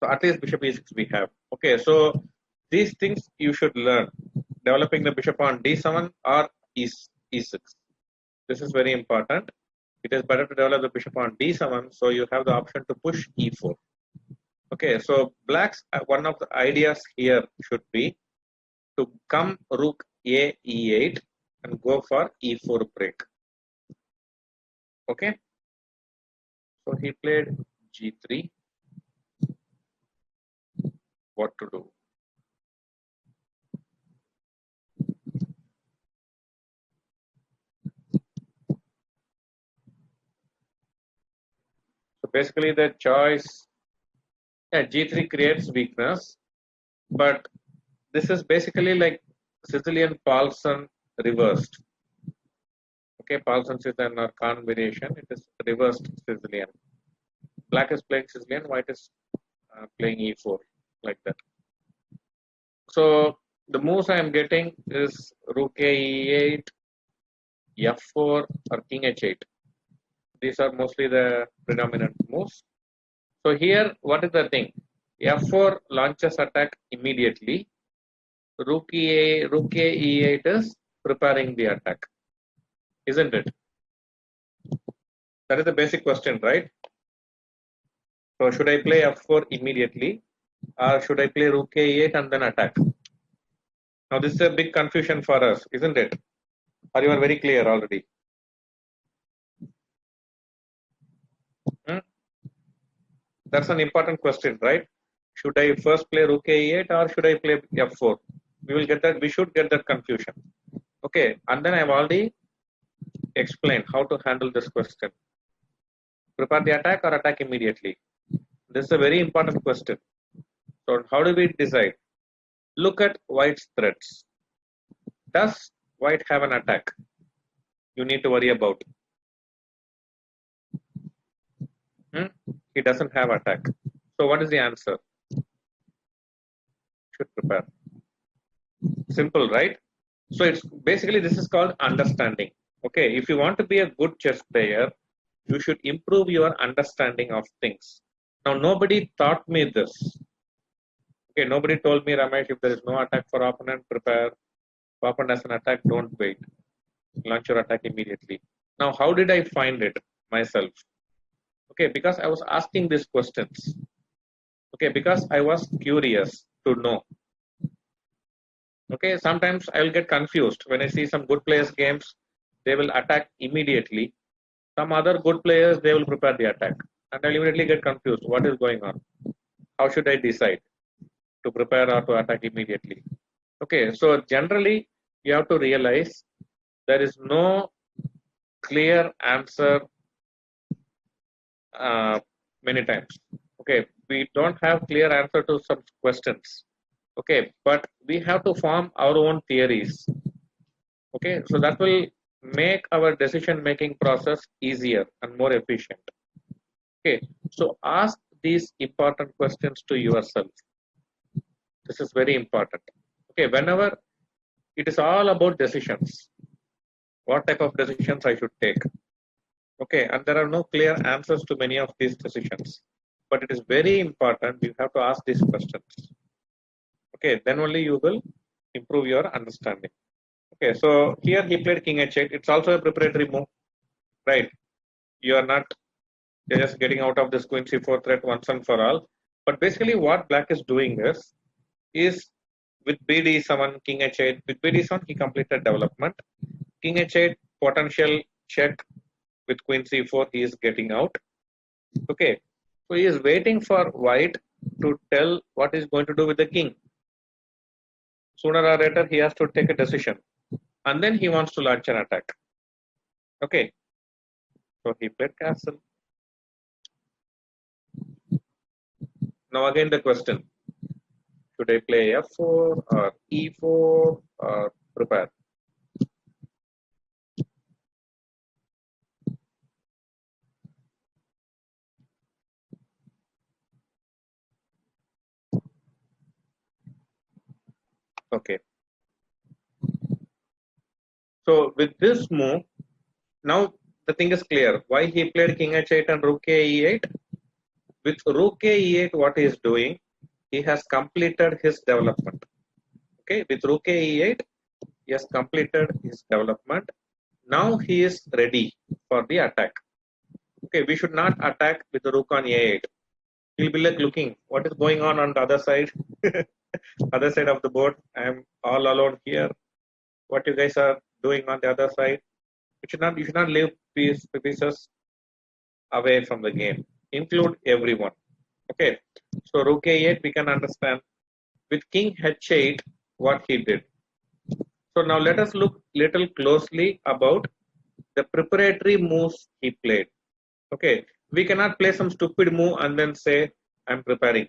So at least Bishop E6 we have. Okay, so these things you should learn. Developing the bishop on D7 or E6. This is very important. It is better to develop the bishop on D7, so you have the option to push E4. Okay, so Black's one of the ideas here should be to come Rook A E8 and go for E4 break. Okay, so he played G3. What to do? So basically the choice, yeah, G3 creates weakness, but this is basically like Sicilian Paulson reversed. Okay, Paulson Sicilian or Khan variation, it is reversed Sicilian. Black is playing Sicilian, white is playing E4, like that. So the moves I am getting is Rook E8, F4, or King H8. These are mostly the predominant moves. So here, what is the thing? F4 launches attack immediately. Rook E8 is preparing the attack, isn't it? That is the basic question, right? So should I play F4 immediately, or should I play Rook E8 and then attack? Now this is a big confusion for us, isn't it? Or you are very clear already? Hmm? That's an important question, right? Should I first play Rook A8 or should I play F4? We will get that. We should get that confusion. Okay, and then I've already explained how to handle this question. Prepare the attack or attack immediately. This is a very important question. So how do we decide? Look at white's threats. Does white have an attack you need to worry about? He doesn't have attack. So what is the answer? Should prepare. Simple, right? So it's basically, this is called understanding. Okay, if you want to be a good chess player, you should improve your understanding of things. Now, nobody taught me this. Okay, nobody told me, Ramesh, if there is no attack for opponent, prepare. If opponent has an attack, don't wait. Launch your attack immediately. Now, how did I find it myself? Okay, because I was asking these questions. Okay, because I was curious to know. Okay, sometimes I will get confused when I see some good players games, they will attack immediately. Some other good players, they will prepare the attack. And I'll immediately get confused. What is going on? How should I decide to prepare or to attack immediately? Okay, so generally, you have to realize there is no clear answer many times. Okay, we don't have clear answer to some questions. Okay, but we have to form our own theories. Okay, so that will make our decision making process easier and more efficient. Okay, so ask these important questions to yourself. This is very important. Okay, whenever it is all about decisions, what type of decisions I should take. Okay, and there are no clear answers to many of these decisions, but it is very important. You have to ask these questions. Okay, then only you will improve your understanding. Okay, so here he played King H8. It's also a preparatory move, right? You are not, you're just getting out of this Queen C4 threat once and for all. But basically, what Black is doing is with BD7, King H8. With BD7, he completed development. King H8 potential check with Queen C4. He is getting out. Okay, so he is waiting for White to tell what he's going to do with the king. Sooner or later, he has to take a decision. And then he wants to launch an attack. Okay. So he played castle. Now again the question. Should I play F4 or E4 or prepare? Okay. So with this move, now the thing is clear. Why he played King H8 and Rook E8? With Rook E8, what he is doing, he has completed his development. Okay, with Rook E8, he has completed his development. Now he is ready for the attack. Okay, we should not attack with the Rook on A8. He'll be like looking, what is going on the other side? Other side of the board. I am all alone here. What you guys are doing on the other side? You should not leave pieces away from the game. Include everyone. Okay. So Rook A8 we can understand. With King H8, what he did. So now let us look little closely about the preparatory moves he played. Okay. we cannot play some stupid move and then say, I'm preparing.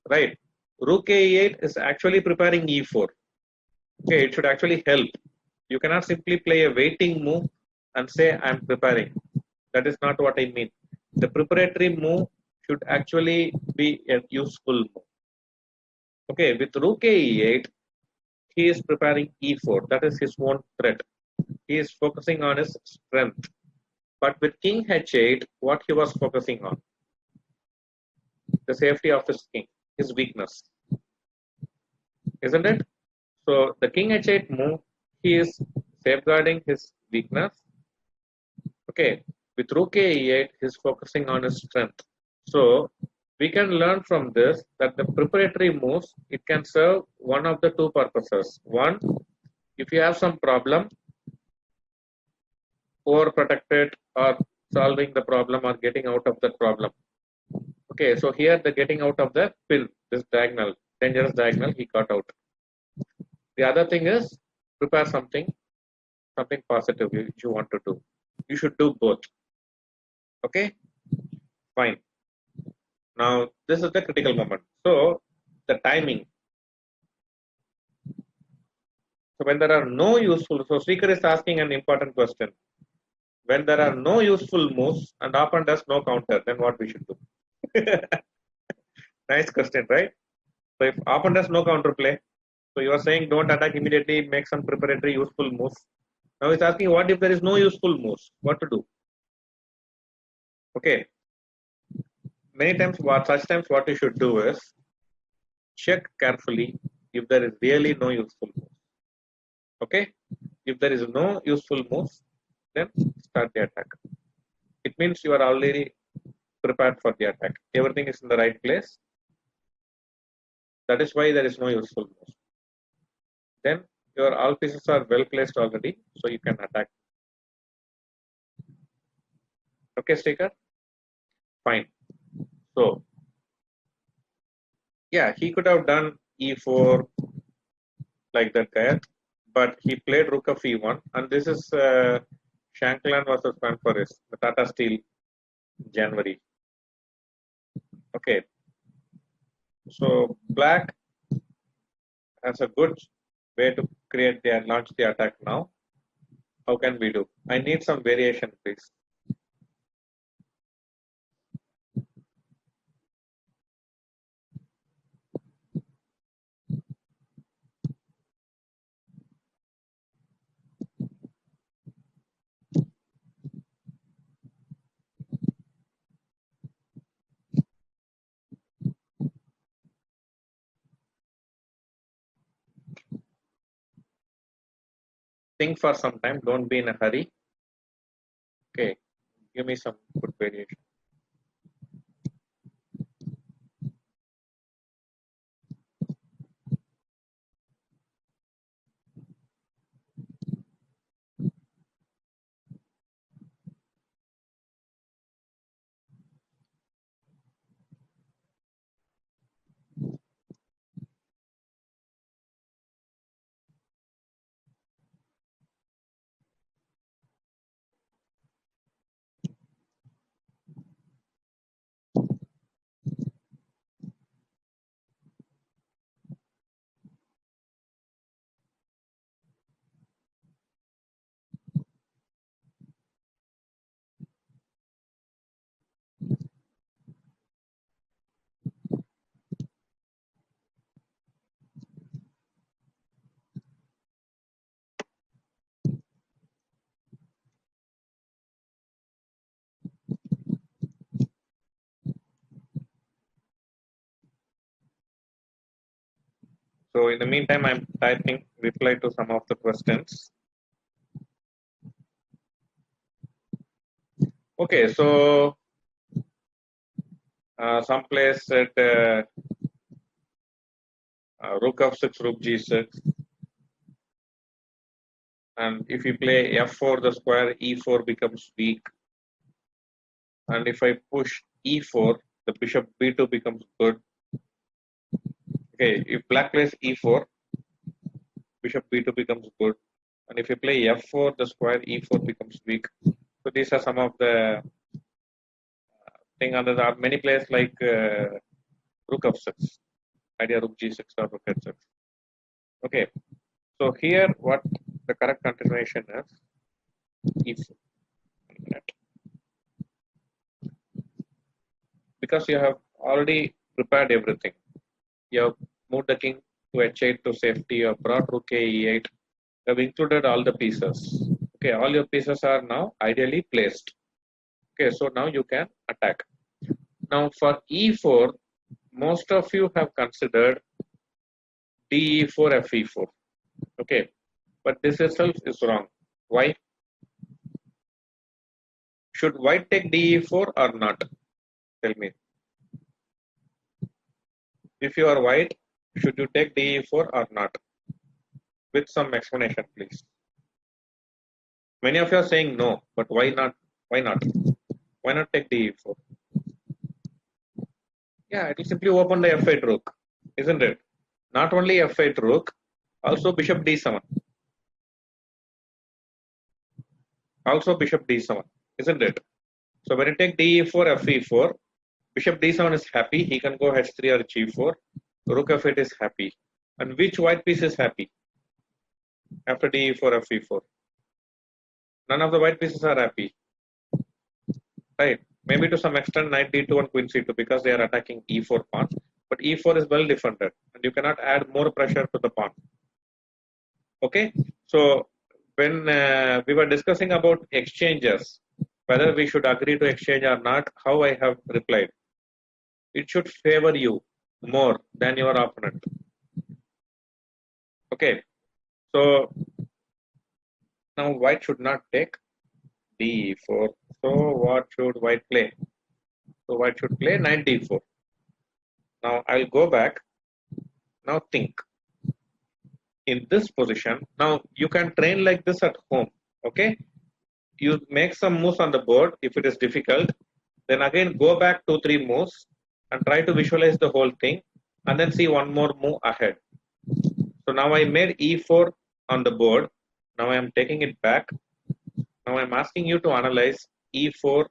Right? Rook A8 is actually preparing E4. Okay, it should actually help. You cannot simply play a waiting move and say, I'm preparing. That is not what I mean. The preparatory move should actually be a useful move. Okay, with Rook A8, he is preparing E4. That is his own threat. He is focusing on his strength. But with King H8, what he was focusing on? The safety of his king, his weakness. Isn't it? So the King H8 move, he is safeguarding his weakness. Okay, with Rook A8, he's focusing on his strength. So we can learn from this that the preparatory moves, it can serve one of the two purposes. One, if you have some problem, overprotected or solving the problem or getting out of the problem. Okay, so here the getting out of the pin, this diagonal, dangerous diagonal, he got out. The other thing is prepare something positive you want to do. You should do both. Okay, fine. Now this is the critical moment. So the timing. So when there are no useful, so Srikar is asking an important question. When there are no useful moves and opponent does no counter, then what we should do? Nice question, right? So if opponent does no counter play, so you are saying don't attack immediately, make some preparatory useful moves. Now he's asking what if there is no useful moves? What to do? Okay. Many times, what you should do is check carefully if there is really no useful moves. Okay. If there is no useful moves, then start the attack. It means you are already prepared for the attack. Everything is in the right place. That is why there is no useful moves. Then your all pieces are well placed already, so you can attack. Okay, Sticker? Fine. So, yeah, he could have done E4 like that guy, but he played Rook of E1, and this is Shankland versus Panforis, the Tata Steel, January. Okay. So, Black has a good way to launch the attack now. How can we do? I need some variation, please. Think for some time. Don't be in a hurry. Okay. Give me some good variation. So in the meantime, I'm typing reply to some of the questions. Okay, so some place at Rook f6, Rook g6, and if you play f4, the square e4 becomes weak, and if I push e4, the bishop b2 becomes good. Okay, if Black plays e4, bishop b2 becomes good, and if you play f4, the square e4 becomes weak. So these are some of the thing. And there are many players like rook f6, idea rook g6 or rook h6. Okay, so here what the correct continuation is, if because you have already prepared everything, you have moved the king to h8 to safety, you have brought rook a e8, you have included all the pieces. Okay, all your pieces are now ideally placed. Okay, so now you can attack. Now for e4, most of you have considered de4 fe4. Okay, but this itself is wrong. Why? Should white take de4 or not? Tell me. If you are white, should you take de4 or not? With some explanation, please. Many of you are saying no, but why not? Why not? Why not take de4? Yeah, it will simply open the f8 rook, isn't it? Not only f8 rook, also bishop d7. Also bishop d7, isn't it? So when you take de4, fe4, bishop d7 is happy. He can go h3 or g4. Rook f8 is happy. And which white piece is happy after de4, fe4? None of the white pieces are happy. Right? Maybe to some extent knight d2 and queen c2 because they are attacking e4 pawn. But e4 is well defended and you cannot add more pressure to the pawn. Okay? So when we were discussing about exchanges, whether we should agree to exchange or not, how I have replied. It should favor you more than your opponent. Okay, so now white should not take d4. So what should white play? So white should play knight d4. Now I'll go back. Now think. In this position, now you can train like this at home. Okay, you make some moves on the board. If it is difficult, then again go back 2-3 moves and try to visualize the whole thing and then see one more move ahead. So now I made e4 on the board. Now I am taking it back. Now I am asking you to analyze e4,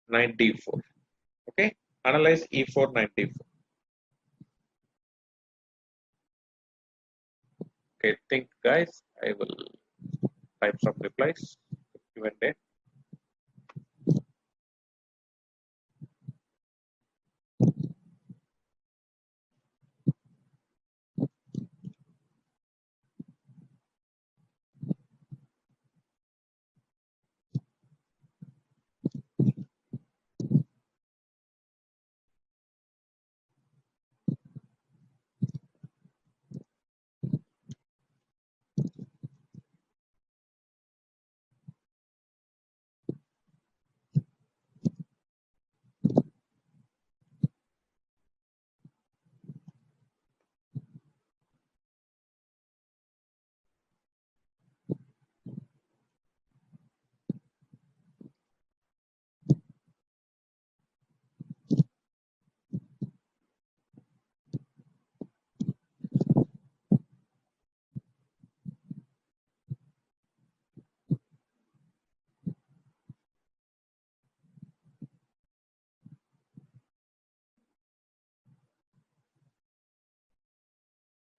knight d4. Okay, analyze e4, knight d4. Okay, think guys. I will type some replies. Q&A.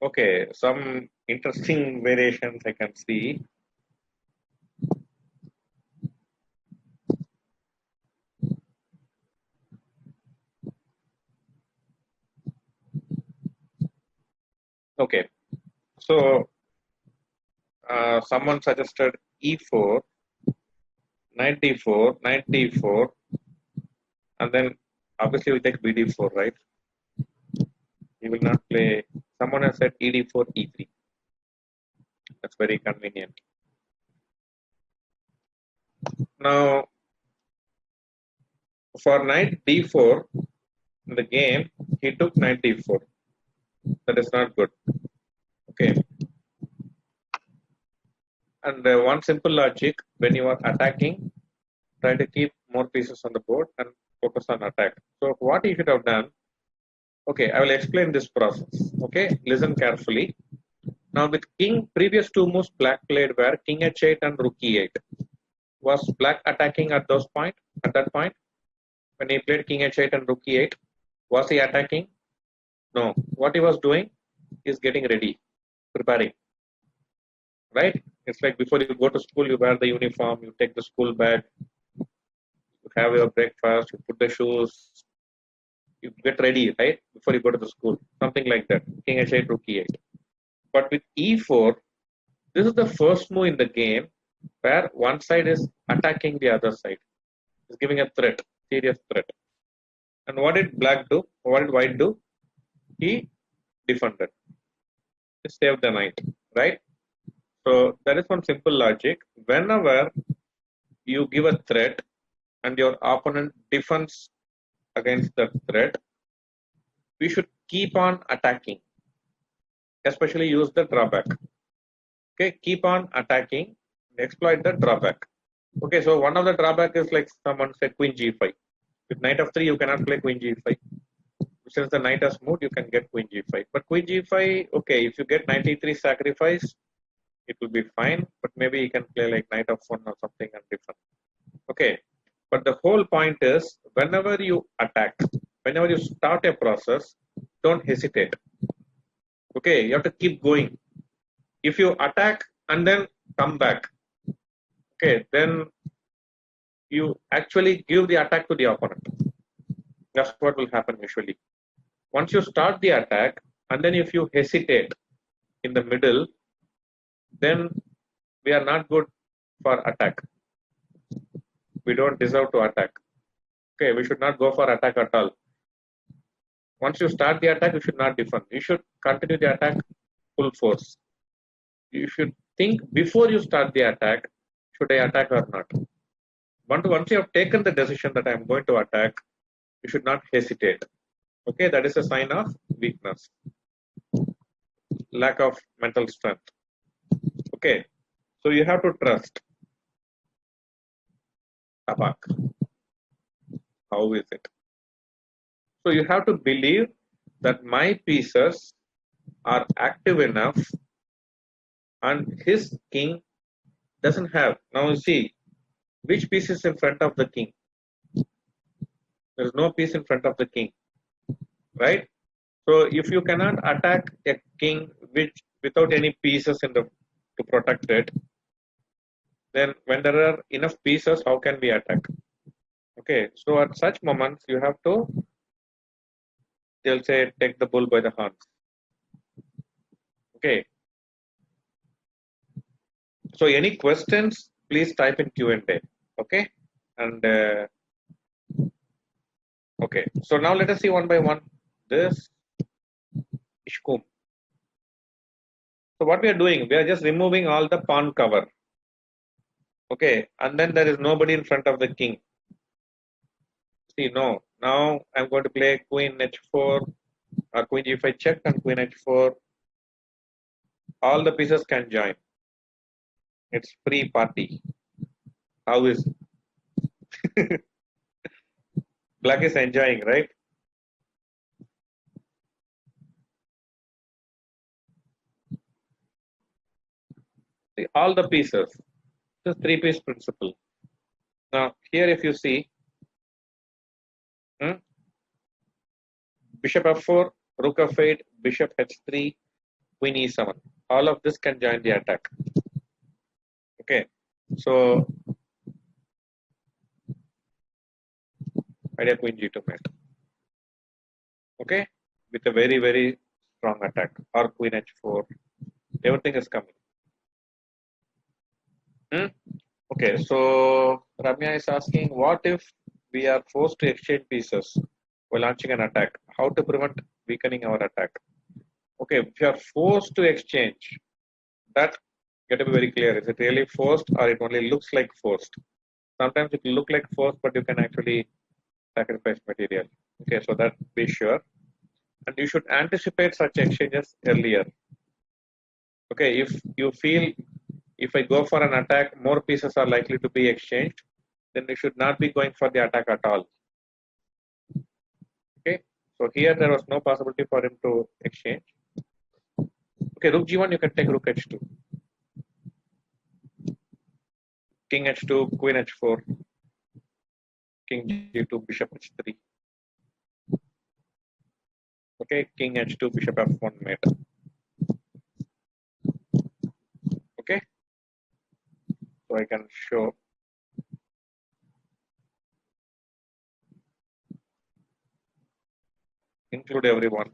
Okay, some interesting variations I can see. Okay, so someone suggested e4, knight d4, knight d4, and then obviously we take bd4, right? He will not play. Someone has said ed4, e3. That's very convenient. Now, for knight d4 in the game, he took knight d4. That is not good. Okay. And one simple logic: when you are attacking, try to keep more pieces on the board and focus on attack. So what he should have done? Okay, I will explain this process. Okay, listen carefully. Now with king, previous two moves black played were king h8 and rook e8. Was black attacking at that point? when he played king h8 and rook e8, was he attacking? No. What he was doing is getting ready, preparing. Right? It's like before you go to school, you wear the uniform, you take the school bag, you have your breakfast, you put the shoes, you get ready, right? Before you go to the school. Something like that. King h8, rook e8. But with e4, this is the first move in the game where one side is attacking the other side. It's giving a threat, serious threat. And what did black do? What did white do? He defended. He saved the knight, right? So that is one simple logic. Whenever you give a threat and your opponent defends against the threat, we should keep on attacking, especially use the drawback. Okay, keep on attacking, exploit the drawback. Okay, so one of the drawback is like someone said queen g5. With knight of 3, you cannot play queen g5. Since the knight has moved, you can get queen g5. But queen g5, okay, if you get knight e3 sacrifice, it will be fine. But maybe you can play like knight of 1 or something and defend. Okay, but the whole point is whenever you attack, whenever you start a process, don't hesitate. Okay, you have to keep going. If you attack and then come back, okay, then you actually give the attack to the opponent. That's what will happen usually. Once you start the attack and then if you hesitate in the middle, then we are not good for attack. We don't deserve to attack. Okay, we should not go for attack at all. Once you start the attack, you should not defend. You should continue the attack full force. You should think before you start the attack, should I attack or not? Once you have taken the decision that I am going to attack, you should not hesitate. Okay, that is a sign of weakness, lack of mental strength. Okay, so you have to trust. Attack. How is it? So you have to believe that my pieces are active enough and his king doesn't have. Now you see, which piece is in front of the king? There is no piece in front of the king, right? So if you cannot attack a king which without any pieces in the to protect it, then when there are enough pieces, how can we attack? Okay, so at such moments you have to, they'll say, take the bull by the horns. Okay. So any questions, please type in Q&A. Okay. And okay. So now let us see one by one. This Ishkum. So what we are doing, we are just removing all the pawn cover. Okay. And then there is nobody in front of the king. See, no. Now I'm going to play queen h4 or queen g5 check and queen h4. All the pieces can join. It's free party. How is it? Black is enjoying, right? See, all the pieces. This is three-piece principle. Now, here if you see, bishop f4, rook f8, bishop h3, queen e7. All of this can join the attack. Okay, so idea queen g2 mate. Okay, with a very, very strong attack, or queen h4. Everything is coming. Okay, so Ramya is asking, what if we are forced to exchange pieces while launching an attack? How to prevent weakening our attack? Okay, if you are forced to exchange, that you have to be very clear. Is it really forced or it only looks like forced? Sometimes it will look like forced, but you can actually sacrifice material. Okay, so that be sure. And you should anticipate such exchanges earlier. Okay, if you feel if I go for an attack, more pieces are likely to be exchanged, then you should not be going for the attack at all. Okay, so here there was no possibility for him to exchange. Okay, rook g1, you can take rook h2. King h2, queen h4. king g2, bishop h3. Okay, king h2, bishop f1 mate. Okay, so I can show include everyone.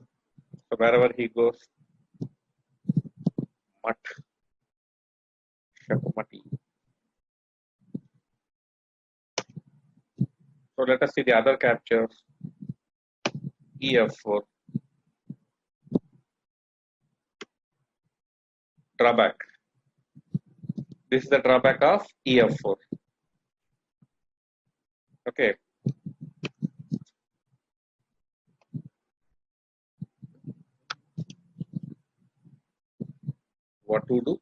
So wherever he goes, mat, shakumati. So let us see the other captures. ef4, drawback. This is the drawback of ef4. Okay, what to do?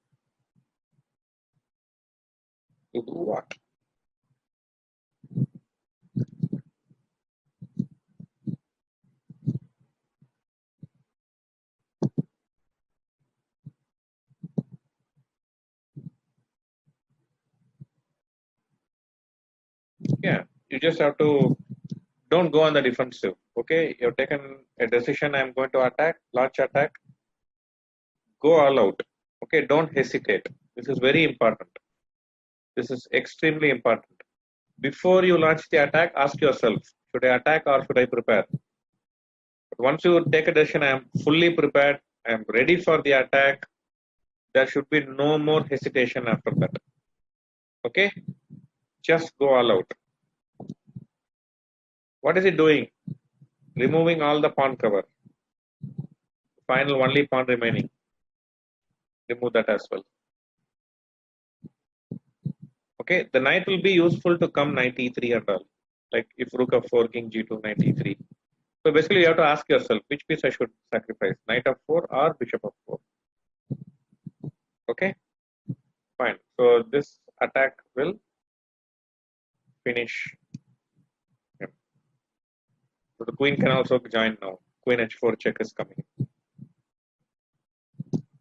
To do what? Yeah, you just have to don't go on the defensive. Okay, you've taken a decision. I'm going to attack, launch attack. Go all out. Okay, don't hesitate. This is very important. This is extremely important. Before you launch the attack, ask yourself: should I attack or should I prepare? But once you take a decision, I am fully prepared. I am ready for the attack. There should be no more hesitation after that. Okay, just go all out. What is it doing? Removing all the pawn cover. Final only pawn remaining. Remove that as well. Okay, the knight will be useful to come knight e3 and all. Like if rook f4, king g2, knight e3. So basically you have to ask yourself which piece I should sacrifice, knight f4 or bishop f4. Okay, fine. So this attack will finish him. So the queen can also join now. Queen h4 check is coming.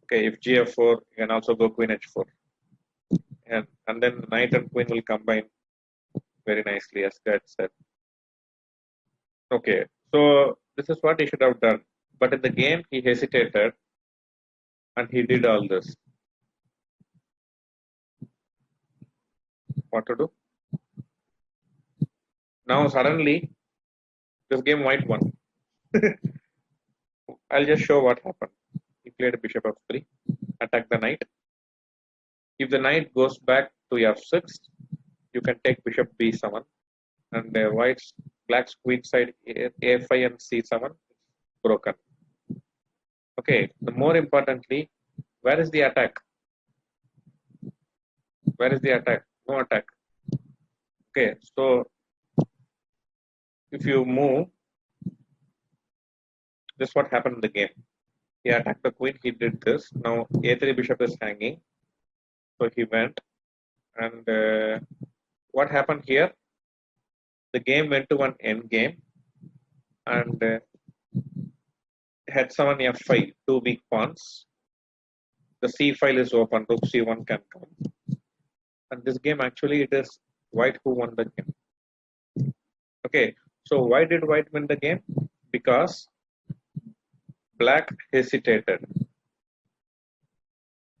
Okay, if gf4, you can also go queen h4. And then knight and queen will combine very nicely, as Gad said. Okay, so this is what he should have done. But in the game, he hesitated and he did all this. What to do? Now suddenly, this game white won. I'll just show what happened. He played bishop f3, attack the knight. If the knight goes back to f6, you can take bishop b7, and black's queen side a5 and c7 broken. Okay, the more importantly, where is the attack? Where is the attack? No attack. Okay, so if you move, this is what happened in the game. He attacked the queen, he did this. Now a3 bishop is hanging. So he went. And what happened here? The game went to an end game. And had 7 f5, two weak pawns. The c file is open, rook c1 can come. And this game actually it is white who won the game. Okay, so why did white win the game? Because black hesitated.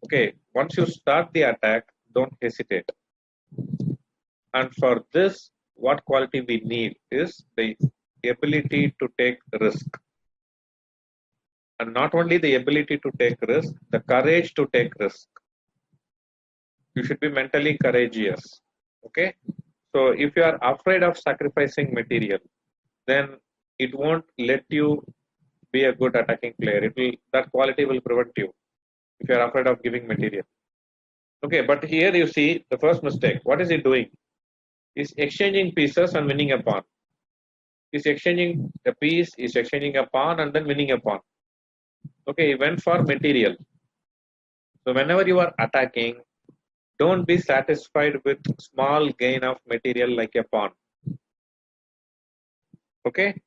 Okay, once you start the attack, don't hesitate. And for this, what quality we need is the ability to take risk. And not only the ability to take risk, the courage to take risk. You should be mentally courageous. Okay, so if you are afraid of sacrificing material, then it won't let you be a good attacking player. That quality will prevent you if you are afraid of giving material. Okay, but here you see the first mistake. What is he doing? He's exchanging pieces and winning a pawn. He's exchanging a piece, he's exchanging a pawn and then winning a pawn. Okay, he went for material. So whenever you are attacking, don't be satisfied with small gain of material like a pawn. Okay,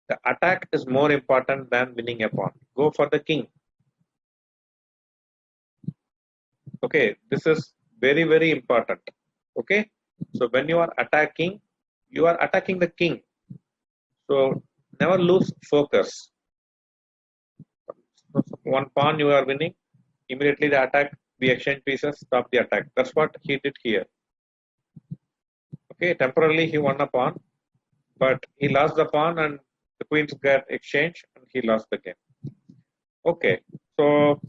the attack is more important than winning a pawn. Go for the king. Okay, this is very, very important. Okay, so when you are attacking, you are attacking the king. So never lose focus. So one pawn you are winning, immediately the attack, we exchange pieces, stop the attack. That's what he did here. Okay, temporarily he won a pawn, but he lost the pawn and the queens got exchanged and he lost the game. Okay, so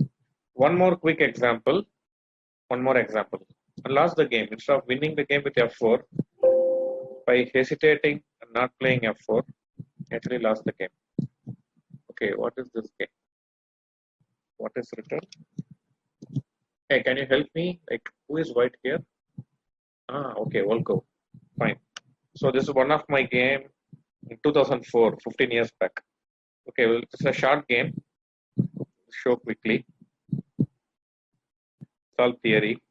one more quick example. One more example. I lost the game. Instead of winning the game with f4, by hesitating and not playing f4, actually lost the game. Okay, what is this game? What is written? Hey, can you help me? Like, who is white here? Okay, Volko. Fine. So this is one of my game in 2004, 15 years back. Okay, well, it's a short game. Show quickly. Solve theory.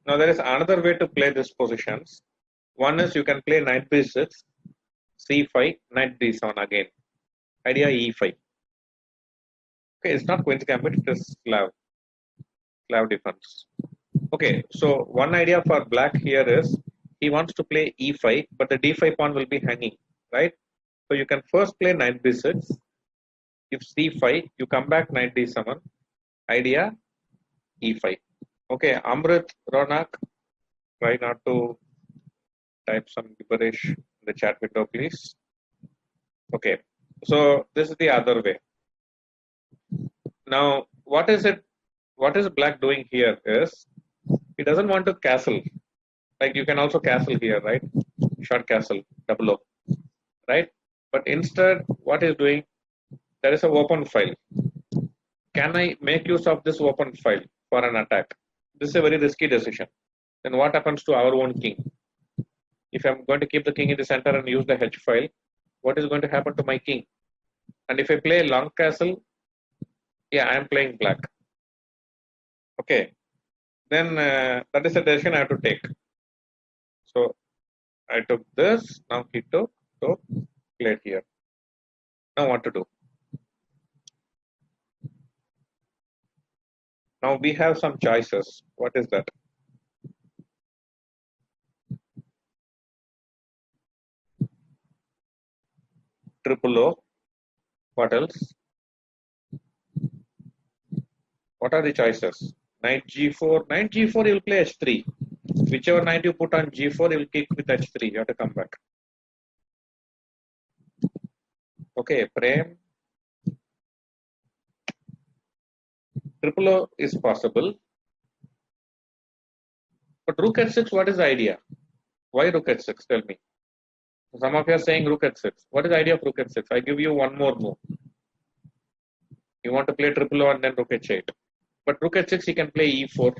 Now there is another way to play these positions. One is you can play knight b6, c5, knight d7 again. Idea e5. Okay, it's not Queen's Gambit, it is Slav defense. Okay, so one idea for black here is he wants to play e5, but the d5 pawn will be hanging, right? So you can first play knight b6. If c5, you come back knight d7. Idea e5. Okay, Amrit, Ronak, try not to type some gibberish in the chat window, please. Okay, so this is the other way. Now, what is black doing here is he doesn't want to castle. Like you can also castle here, right? Short castle, double O, right? But instead, what he's doing, there is an open file. Can I make use of this open file for an attack? This is a very risky decision. Then what happens to our own king? If I'm going to keep the king in the center and use the H file, what is going to happen to my king? And if I play long castle, yeah, I am playing black. Okay, then that is a decision I have to take. So I took this, now he took, so played here. Now what to do? Now we have some choices. What is that? Triple O. What else? What are the choices? Knight G4. Knight G4, you'll play H3. Whichever knight you put on G4, you'll kick with H3. You have to come back. Okay, Prem. Triple O is possible. But Rook H6, what is the idea? Why Rook H6? Tell me. Some of you are saying Rook H6. What is the idea of Rook H6? I give you one more move. You want to play Triple O and then Rook H8. But Rook H6, he can play E4.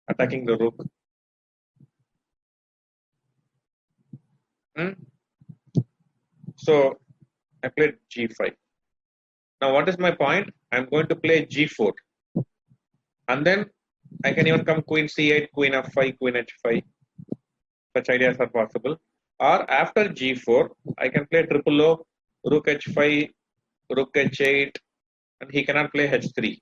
Attacking the Rook. So I played G5. Now what is my point? I'm going to play G4. And then I can even come Queen C8, Queen F5, Queen H5. Such ideas are possible. Or after G4, I can play Triple O, Rook H5, Rook H8, and he cannot play H3.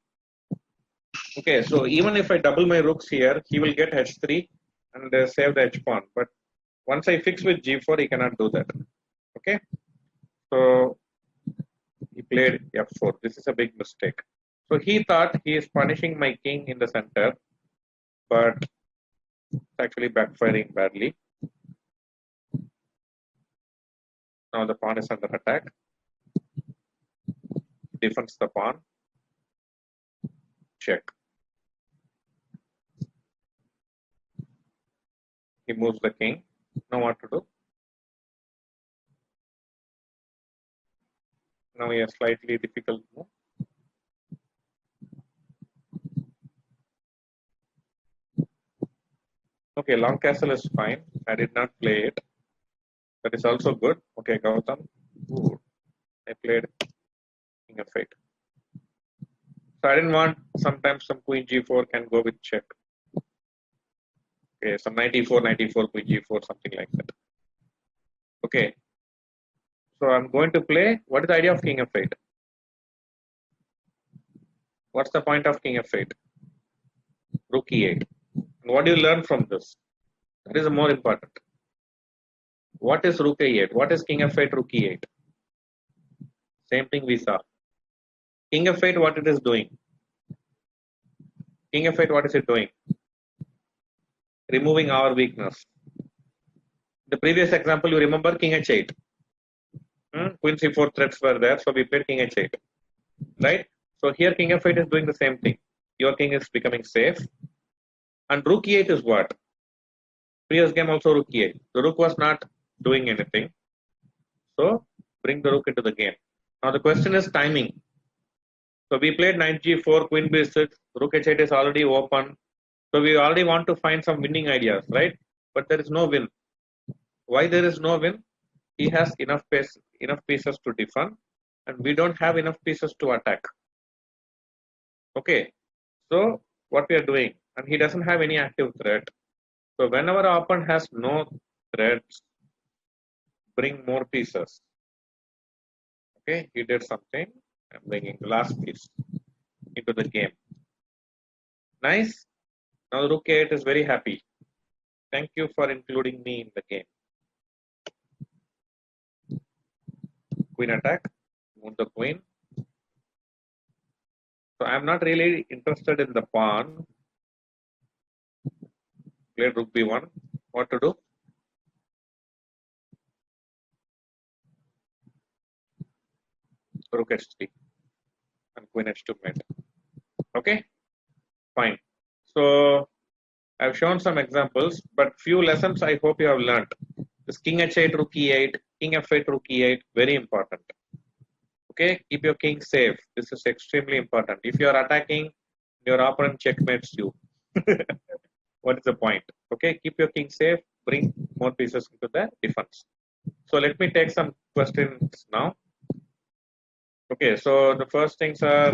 Okay, so even if I double my rooks here, he will get H3 and save the H pawn. But once I fix with G4, he cannot do that. Okay, so he played F4. This is a big mistake. So he thought he is punishing my king in the center, but it's actually backfiring badly. Now the pawn is under attack. Defends the pawn. Check. He moves the king. Now what to do? Now a slightly difficult move. Okay, long castle is fine. I did not play it. That is also good. Okay, Gautam. Ooh, I played king f8. So I didn't want, sometimes some queen g4 can go with check. Okay, some 94, 94, queen g4, something like that. Okay. So I'm going to play, what is the idea of king f8? What's the point of king f8? Rook e8. And what do you learn from this? That is more important. What is rook a8? What is king f8, rook e8? Same thing we saw. King f8, what it is doing? King f8, what is it doing? Removing our weakness. The previous example, you remember king h8. Queen c4 threats were there, so we played king h8. Right? So here king f8 is doing the same thing. Your king is becoming safe. And rook e8 is what? Previous game also rook e8. The rook was not doing anything. So bring the rook into the game. Now the question is timing. So we played knight g4, queen b6, rook h8 is already open. So we already want to find some winning ideas, right? But there is no win. Why there is no win? He has enough pieces to defend, and we don't have enough pieces to attack. Okay, so what we are doing, and he doesn't have any active threat. So whenever opponent has no threats, bring more pieces. Okay, he did something. I'm bringing the last piece into the game. Nice. Now rook a8 is very happy. Thank you for including me in the game. Queen attack. Move the queen. So I'm not really interested in the pawn. Play rook b1. What to do? Rook h3 and queen h2 mate. Okay, fine. So I've shown some examples, but few lessons I hope you have learned. This king h8, rook e8, king f8, rook e8, very important. Okay, keep your king safe. This is extremely important. If you are attacking, your opponent checkmates you. What is the point? Okay, keep your king safe. Bring more pieces into the defense. So let me take some questions now. Okay, so the first things are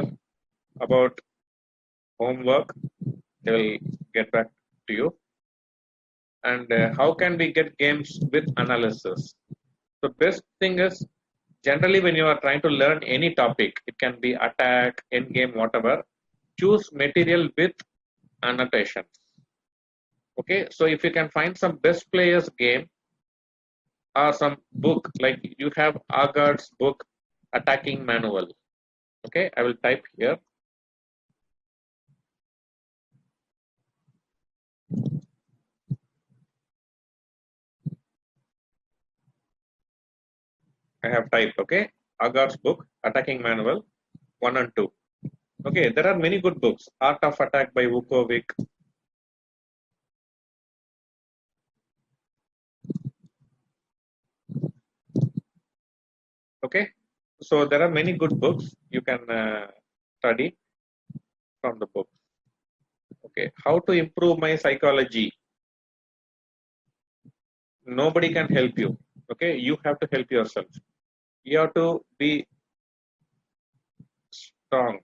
about homework. They will get back to you. And how can we get games with analysis? The best thing is generally when you are trying to learn any topic, it can be attack, endgame, whatever, choose material with annotations. Okay, so if you can find some best players game or some book, like you have Agard's book, Attacking Manual. Okay, I will type here. I have typed, okay, Agard's book, Attacking Manual, 1 and 2. Okay, there are many good books. Art of Attack by Vukovic. Okay, so there are many good books you can study from the book. Okay, how to improve my psychology? Nobody can help you. Okay, you have to help yourself. You have to be strong.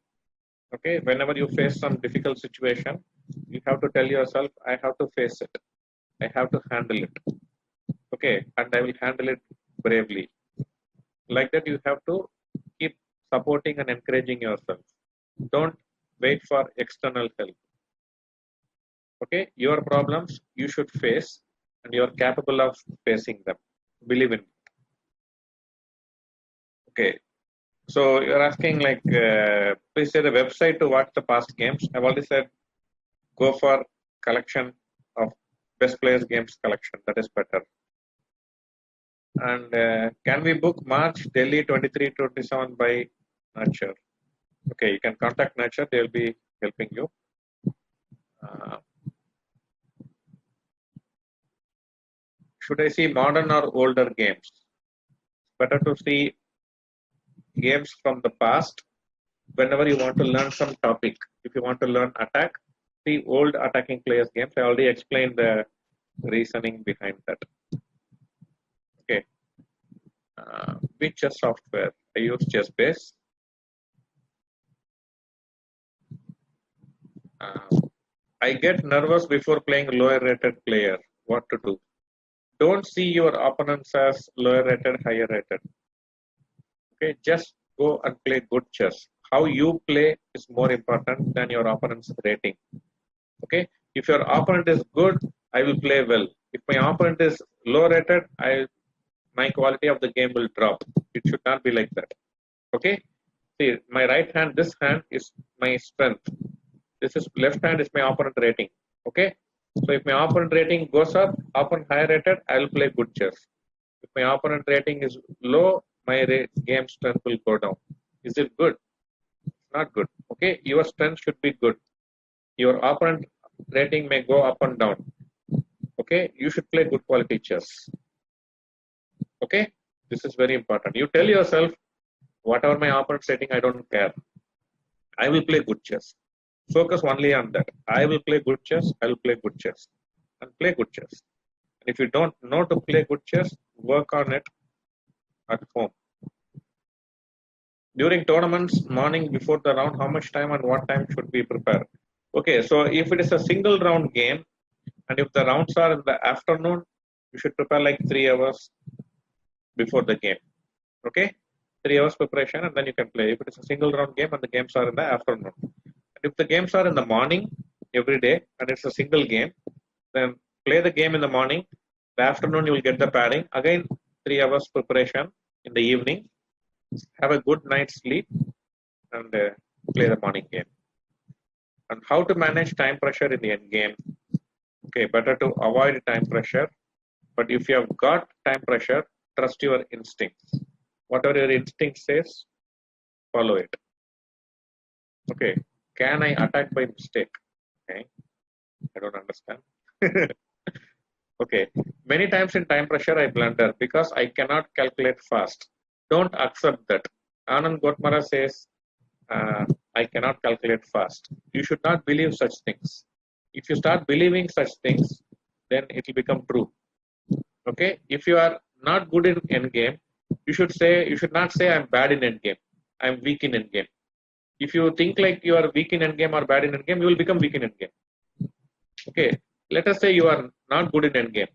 Okay, whenever you face some difficult situation, you have to tell yourself, I have to face it. I have to handle it. Okay, and I will handle it bravely. Like that, you have to keep supporting and encouraging yourself. Don't wait for external help. Okay, your problems you should face, and you are capable of facing them. Believe in it. Okay, so you're asking like, please say the website to watch the past games. I've already said, go for collection of best players games collection. That is better. And can we book March Delhi 23-27 by Nurture? Okay, you can contact Nurture. They will be helping you. Should I see modern or older games? Better to see games from the past whenever you want to learn some topic. If you want to learn attack, see old attacking players games. I already explained the reasoning behind that. Okay. Which chess software? I use ChessBase. I get nervous before playing lower rated player. What to do? Don't see your opponents as lower rated, higher rated. Okay, just go and play good chess. how you play is more important than your opponent's rating. Okay, if your opponent is good, I will play well. If my opponent is low rated, my quality of the game will drop. It should not be like that. Okay, see, my right hand, this hand is my strength. This is left hand is my opponent rating. Okay, so if my opponent rating goes up, opponent high rated, I will play good chess. If my opponent rating is low, my game strength will go down. Is it good? Not good. Okay, your strength should be good. Your opponent rating may go up and down. Okay, you should play good quality chess. Okay, this is very important. You tell yourself, whatever my opponent's rating, I don't care. I will play good chess. Focus only on that. I will play good chess. I will play good chess. And play good chess. And if you don't know to play good chess, work on it at home. During tournaments, morning before the round, how much time and what time should we prepare? Okay, so if it is a single round game, and if the rounds are in the afternoon, you should prepare like 3 hours before the game. Okay, 3 hours preparation, and then you can play. If it is a single round game and the games are in the afternoon, and if the games are in the morning every day and it's a single game, then play the game in the morning. The afternoon you will get the padding. Again, 3 hours preparation in the evening. Have a good night's sleep and play the morning game. And how to manage time pressure in the end game? Okay, better to avoid time pressure. But if you have got time pressure, trust your instincts. Whatever your instinct says, follow it. Okay, can I attack by mistake? Okay, I don't understand. Okay, many times in time pressure I blunder because I cannot calculate fast. Don't accept that. Anand Gotmara says, I cannot calculate fast. You should not believe such things. If you start believing such things, then it will become true. Okay, if you are not good in endgame, you should not say I'm bad in endgame. I'm weak in endgame. If you think like you are weak in endgame or bad in endgame, you will become weak in endgame. Okay, let us say you are not good in endgame.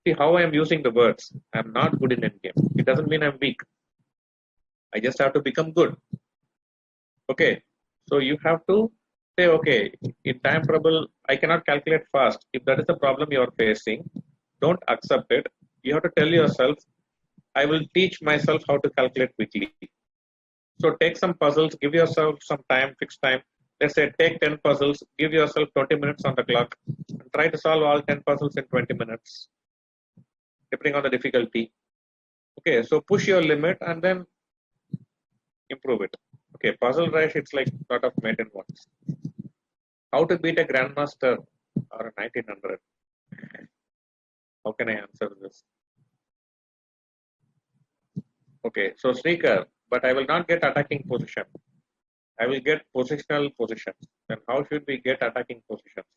See how I am using the words. I'm not good in endgame. It doesn't mean I'm weak. I just have to become good. Okay, so you have to say, okay, in time trouble, I cannot calculate fast. If that is the problem you are facing, don't accept it. You have to tell yourself, I will teach myself how to calculate quickly. So take some puzzles, give yourself some time, fixed time. Let's say take 10 puzzles, give yourself 20 minutes on the clock, and try to solve all 10 puzzles in 20 minutes, depending on the difficulty. Okay, so push your limit and then improve it. Okay, puzzle rush, it's like sort of maintain ones. How to beat a grandmaster or a 1900? How can I answer this? Okay, so Sneaker, but I will not get attacking position. I will get positional positions. Then how should we get attacking positions?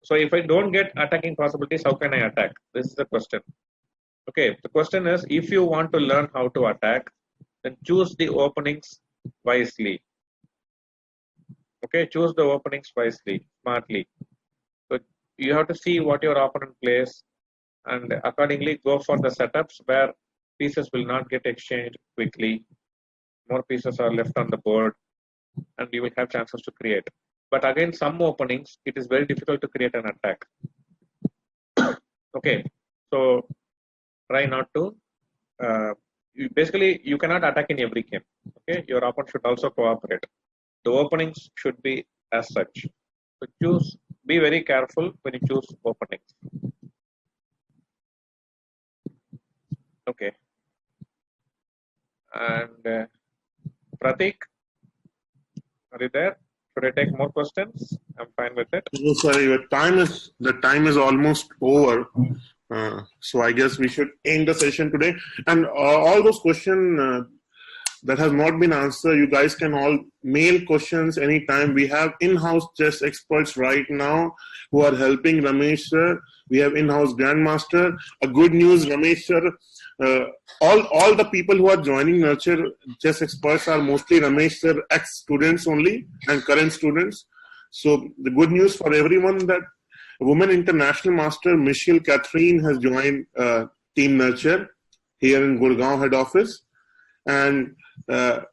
So if I don't get attacking possibilities, how can I attack? This is the question. Okay, the question is, if you want to learn how to attack, then choose the openings wisely. Okay, choose the openings wisely, smartly. So you have to see what your opponent plays and accordingly go for the setups where pieces will not get exchanged quickly. More pieces are left on the board and you will have chances to create. But again, some openings, it is very difficult to create an attack. Okay, so try not to. Basically, you cannot attack in every game. Okay, your opponent should also cooperate. The openings should be as such. So be very careful when you choose openings. Okay. And Pratik, are you there? Should I take more questions? I'm fine with it. No, sorry, the time is almost over. So I guess we should end the session today. And all those questions that have not been answered, you guys can all mail questions anytime. We have in-house chess experts right now who are helping Ramesh sir. We have in-house grandmaster. A good news, Ramesh sir. All the people who are joining Nurture chess experts are mostly Ramesh sir ex-students only and current students. So the good news for everyone that Women International Master Michelle Catherine has joined Team Nurture here in Gurgaon head office. And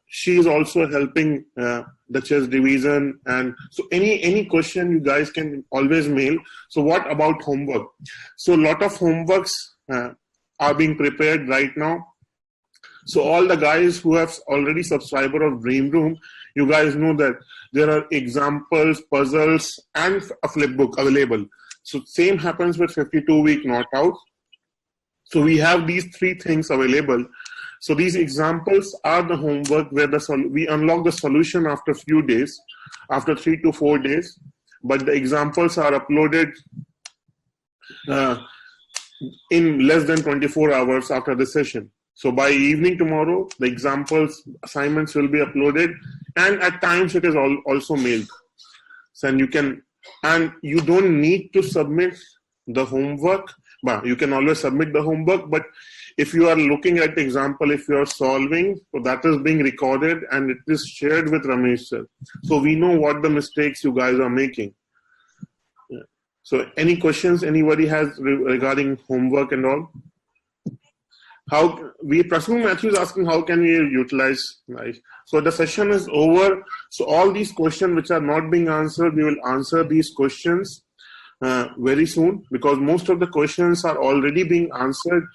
she is also helping the chess division. And so any question you guys can always mail. So what about homework? So a lot of homeworks are being prepared right now. So all the guys who have already subscriber of Dream Room, you guys know that there are examples, puzzles, and a flip book available. So same happens with 52-week knockout. So we have these three things available. So these examples are the homework where we unlock the solution after a few days, after 3 to 4 days. But the examples are uploaded in less than 24 hours after the session. So by evening tomorrow, the examples, assignments will be uploaded, and at times it is also mailed. So you don't need to submit the homework. But you can always submit the homework, but if you are looking at the example, if you are solving, so that is being recorded and it is shared with Ramesh sir. So we know what the mistakes you guys are making. Yeah. So any questions anybody has regarding homework and all? Prasanna Matthew is asking how can we utilize, right? So the session is over. So all these questions which are not being answered, we will answer these questions very soon, because most of the questions are already being answered.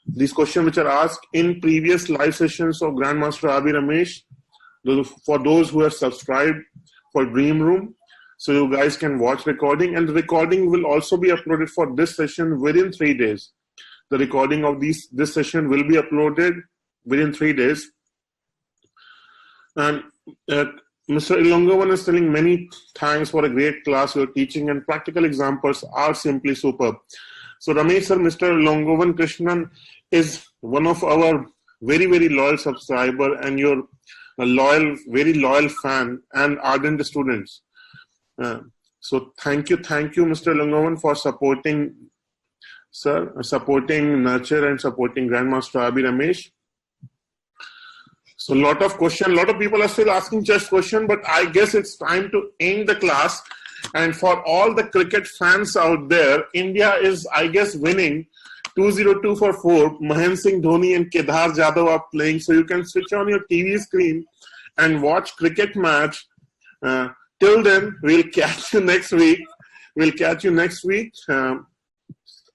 These questions which are asked in previous live sessions of Grandmaster R B Ramesh, for those who have subscribed for Dream Room. So you guys can watch recording, and the recording will also be uploaded for this session within 3 days. The recording of this session will be uploaded within 3 days. And Mr. Ilongovan is telling many thanks for a great class. Your teaching and practical examples are simply superb. So Ramesh sir, Mr. Ilongovan Krishnan is one of our very, very loyal subscriber, and your very loyal fan and ardent students. So thank you, Mr. Ilongovan, for supporting Nurture and supporting Grandmaster R B Ramesh. So a lot of people are still asking chess question, but I guess it's time to end the class. And for all the cricket fans out there, India is, I guess, winning 202 for 4. Mahendra Singh Dhoni and Kedar Jadhav are playing. So you can switch on your TV screen and watch cricket match. Till then, we'll catch you next week.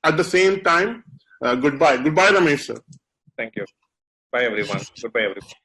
At the same time. Goodbye. Goodbye, Ramesh sir. Thank you. Bye, everyone. Goodbye, everyone.